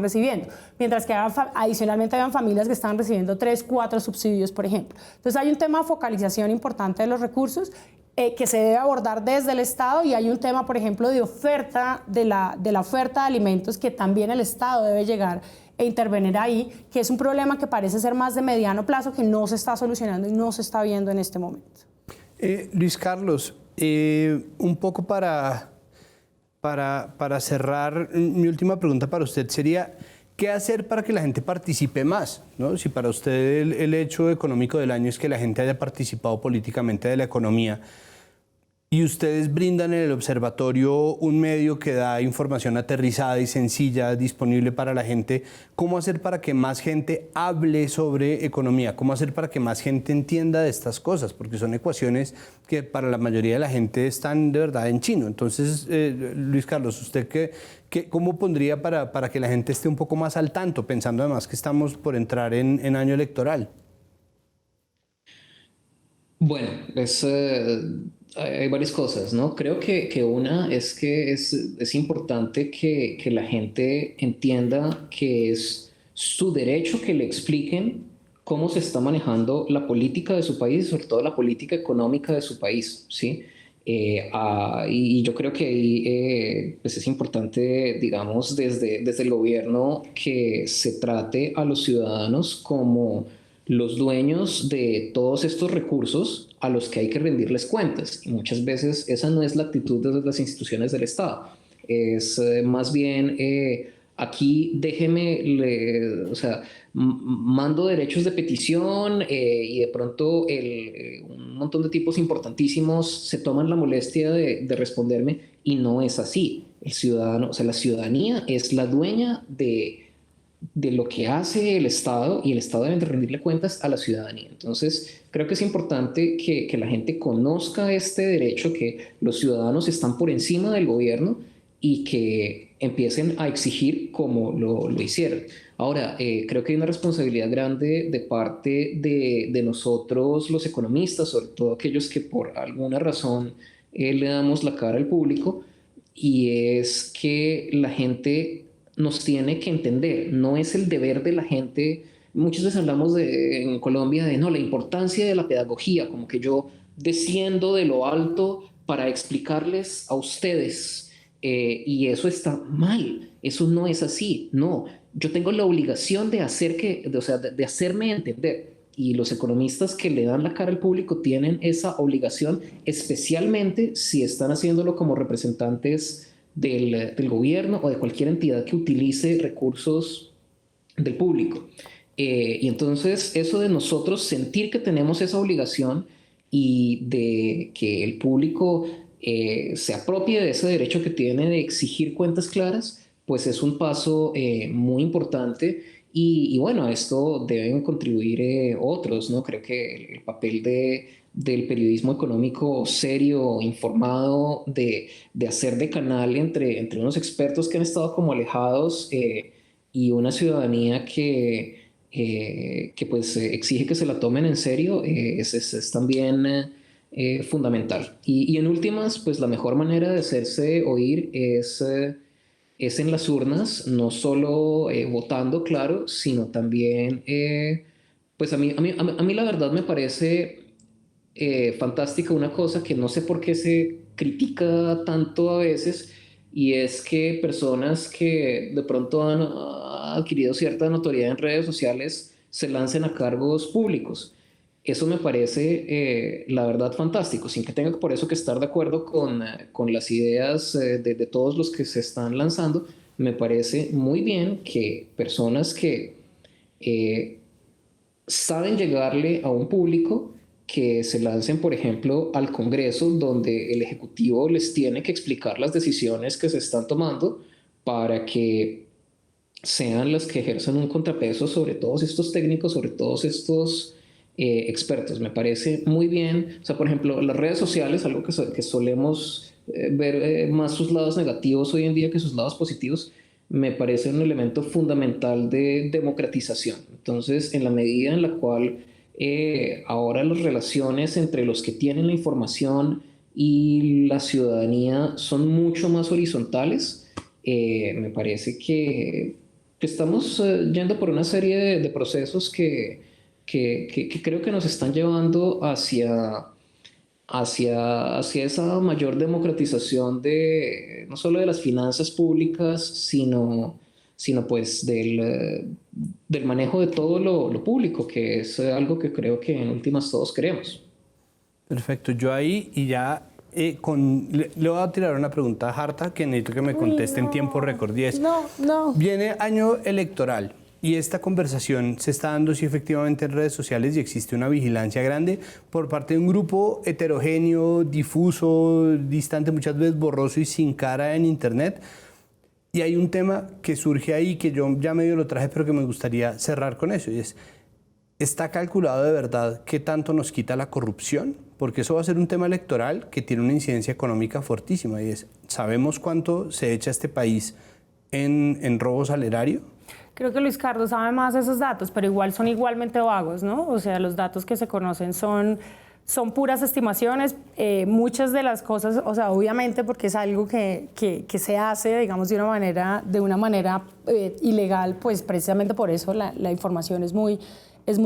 recibiendo, mientras que adicionalmente habían familias que estaban recibiendo 3, 4 subsidios, por ejemplo. Entonces hay un tema de focalización importante de los recursos que se debe abordar desde el Estado, y hay un tema, por ejemplo, de oferta, de la oferta de alimentos, que también el Estado debe llegar e intervenir ahí, que es un problema que parece ser más de mediano plazo, que no se está solucionando y no se está viendo en este momento. Luis Carlos, un poco para cerrar, mi última pregunta para usted sería, ¿qué hacer para que la gente participe más? ¿No? Si para usted el hecho económico del año es que la gente haya participado políticamente de la economía, y ustedes brindan en el observatorio un medio que da información aterrizada y sencilla, disponible para la gente, ¿cómo hacer para que más gente hable sobre economía? ¿Cómo hacer para que más gente entienda de estas cosas? Porque son ecuaciones que para la mayoría de la gente están de verdad en chino. Entonces, Luis Carlos, ¿usted cómo pondría para que la gente esté un poco más al tanto, pensando además que estamos por entrar en año electoral? Bueno, hay varias cosas, ¿no? Creo que una es que es importante que la gente entienda que es su derecho que le expliquen cómo se está manejando la política de su país, sobre todo la política económica de su país, ¿sí? Y yo creo que ahí pues es importante, digamos, desde el gobierno, que se trate a los ciudadanos como los dueños de todos estos recursos a los que hay que rendirles cuentas. Y muchas veces esa no es la actitud de las instituciones del Estado. Es más bien, aquí o sea, mando derechos de petición y de pronto un montón de tipos importantísimos se toman la molestia de responderme, y no es así. El ciudadano, o sea, la ciudadanía es la dueña de lo que hace el Estado, y el Estado debe rendirle cuentas a la ciudadanía. Entonces, creo que es importante que la gente conozca este derecho, que los ciudadanos están por encima del gobierno y que empiecen a exigir como lo hicieron. Ahora, creo que hay una responsabilidad grande de parte de nosotros los economistas, sobre todo aquellos que por alguna razón le damos la cara al público, y es que la gente nos tiene que entender. No es el deber de la gente. Muchas veces hablamos en Colombia de la importancia de la pedagogía, como que yo desciendo de lo alto para explicarles a ustedes, y eso está mal. Eso no es así. No, yo tengo la obligación de hacerme entender. Y los economistas que le dan la cara al público tienen esa obligación, especialmente si están haciéndolo como representantes del gobierno o de cualquier entidad que utilice recursos del público. Y entonces eso de nosotros sentir que tenemos esa obligación y de que el público se apropie de ese derecho que tiene de exigir cuentas claras, pues es un paso muy importante. Y bueno, a esto deben contribuir otros, ¿no? Creo que el papel del periodismo económico serio, informado, de hacer de canal entre unos expertos que han estado como alejados, y una ciudadanía que pues exige que se la tomen en serio, es también fundamental. Y en últimas, pues la mejor manera de hacerse oír es en las urnas, no solo votando, claro, sino también, pues a mí la verdad me parece fantástica una cosa que no sé por qué se critica tanto a veces, y es que personas que de pronto han adquirido cierta notoriedad en redes sociales se lancen a cargos públicos. Eso me parece, la verdad, fantástico, sin que tenga por eso que estar de acuerdo con las ideas de todos los que se están lanzando. Me parece muy bien que personas que saben llegarle a un público que se lancen, por ejemplo, al Congreso, donde el Ejecutivo les tiene que explicar las decisiones que se están tomando para que sean las que ejerzan un contrapeso sobre todos estos técnicos, sobre todos estos expertos. Me parece muy bien. O sea, por ejemplo, las redes sociales, algo que solemos ver más sus lados negativos hoy en día que sus lados positivos, me parece un elemento fundamental de democratización. Entonces, en la medida en la cual ahora las relaciones entre los que tienen la información y la ciudadanía son mucho más horizontales, me parece que estamos yendo por una serie de procesos que creo que nos están llevando hacia esa mayor democratización de no solo de las finanzas públicas, sino pues del manejo de todo lo público, que es algo que creo que en últimas todos queremos. Perfecto, yo ahí y ya le voy a tirar una pregunta harta que necesito que me conteste en tiempo récord. Y es, viene año electoral y esta conversación se está dando sí efectivamente en redes sociales y existe una vigilancia grande por parte de un grupo heterogéneo, difuso, distante, muchas veces borroso y sin cara en internet. Y hay un tema que surge ahí que yo ya medio lo traje, pero que me gustaría cerrar con eso, y es, ¿está calculado de verdad qué tanto nos quita la corrupción? Porque eso va a ser un tema electoral que tiene una incidencia económica fortísima, y es, ¿sabemos cuánto se echa este país en robos al erario? Creo que Luis Carlos sabe más de esos datos, pero igual son igualmente vagos, ¿no? O sea, los datos que se conocen son puras estimaciones. Muchas de las cosas, o sea, obviamente porque es algo que se hace, digamos, de una manera ilegal, pues precisamente por eso la información es muy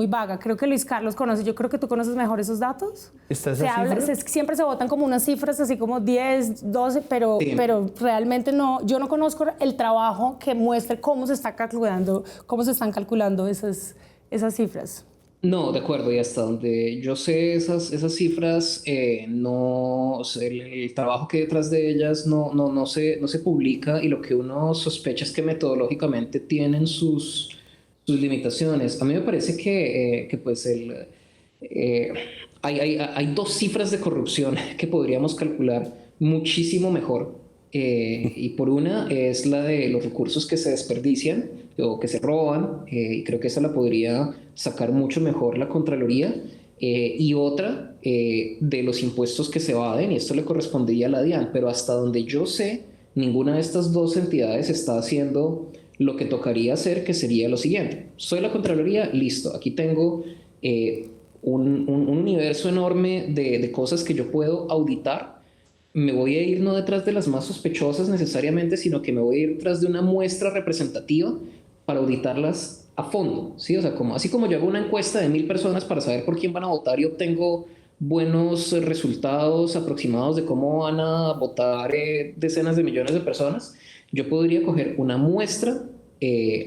vaga. Creo que Luis Carlos conoce, yo creo que tú conoces mejor esos datos. Siempre se votan como unas cifras así como 10, 12, pero realmente no, yo no conozco el trabajo que muestre cómo se están calculando esas cifras. No, de acuerdo, y hasta donde yo sé esas cifras, no, o sea, el trabajo que hay detrás de ellas no se publica, y lo que uno sospecha es que metodológicamente tienen sus limitaciones. A mí me parece que pues hay dos cifras de corrupción que podríamos calcular muchísimo mejor. Y por una es la de los recursos que se desperdician o que se roban, y creo que esa la podría sacar mucho mejor la Contraloría. Y otra de los impuestos que se evaden, y esto le correspondería a la DIAN, pero hasta donde yo sé, ninguna de estas dos entidades está haciendo lo que tocaría hacer, que sería lo siguiente. Soy la Contraloría, listo, aquí tengo un universo enorme de cosas que yo puedo auditar. Me voy a ir no detrás de las más sospechosas necesariamente, sino que me voy a ir detrás de una muestra representativa para auditarlas a fondo, ¿sí? O sea, así como yo hago una encuesta de 1000 personas para saber por quién van a votar y obtengo buenos resultados aproximados de cómo van a votar decenas de millones de personas, yo podría coger una muestra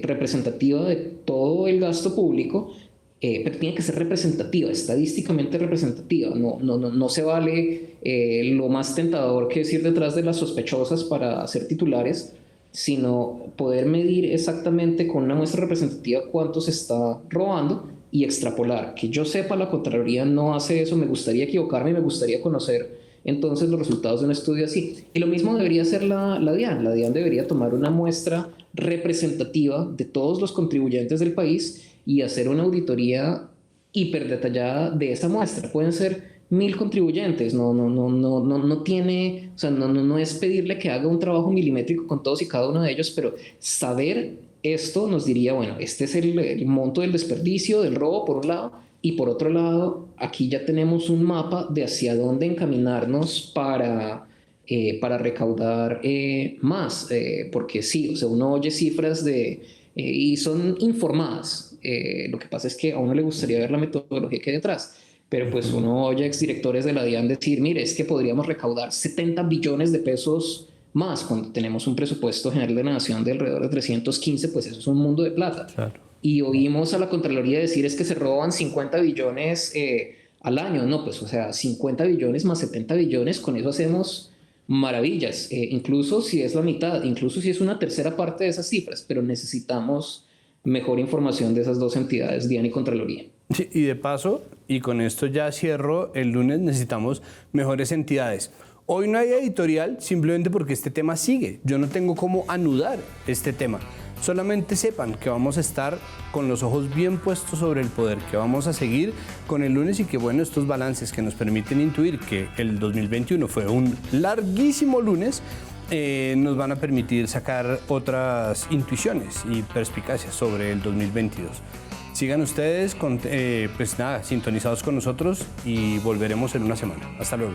representativa de todo el gasto público, pero tiene que ser representativa, estadísticamente representativa. No se vale lo más tentador que es ir detrás de las sospechosas para ser titulares, sino poder medir exactamente con una muestra representativa cuánto se está robando y extrapolar. Que yo sepa, la Contraloría no hace eso. Me gustaría equivocarme y me gustaría conocer entonces los resultados de un estudio así. Y lo mismo debería hacer la DIAN. La DIAN debería tomar una muestra representativa de todos los contribuyentes del país y hacer una auditoría hiper detallada de esa muestra. Pueden ser 1000 contribuyentes, no tiene, o sea, no es pedirle que haga un trabajo milimétrico con todos y cada uno de ellos, pero saber esto nos diría, bueno, este es el monto del desperdicio, del robo, por un lado, y por otro lado, aquí ya tenemos un mapa de hacia dónde encaminarnos para recaudar más, porque sí, o sea, uno oye cifras y son informadas. Lo que pasa es que a uno le gustaría ver la metodología que hay detrás, pero pues uno oye a exdirectores de la DIAN decir, mire, es que podríamos recaudar 70 billones de pesos más cuando tenemos un presupuesto general de la nación de alrededor de 315, pues eso es un mundo de plata. Claro. Y oímos a la Contraloría decir es que se roban 50 billones al año. No, pues o sea, 50 billones más 70 billones, con eso hacemos maravillas, incluso si es la mitad, incluso si es una tercera parte de esas cifras, pero necesitamos mejor información de esas dos entidades, DIAN y Contraloría. Sí, y de paso, y con esto ya cierro, el lunes necesitamos mejores entidades. Hoy no hay editorial simplemente porque este tema sigue. Yo no tengo cómo anudar este tema. Solamente sepan que vamos a estar con los ojos bien puestos sobre el poder, que vamos a seguir con el lunes y que bueno, estos balances que nos permiten intuir que el 2021 fue un larguísimo lunes, nos van a permitir sacar otras intuiciones y perspicacias sobre el 2022. Sigan ustedes, pues nada, sintonizados con nosotros y volveremos en una semana. Hasta luego.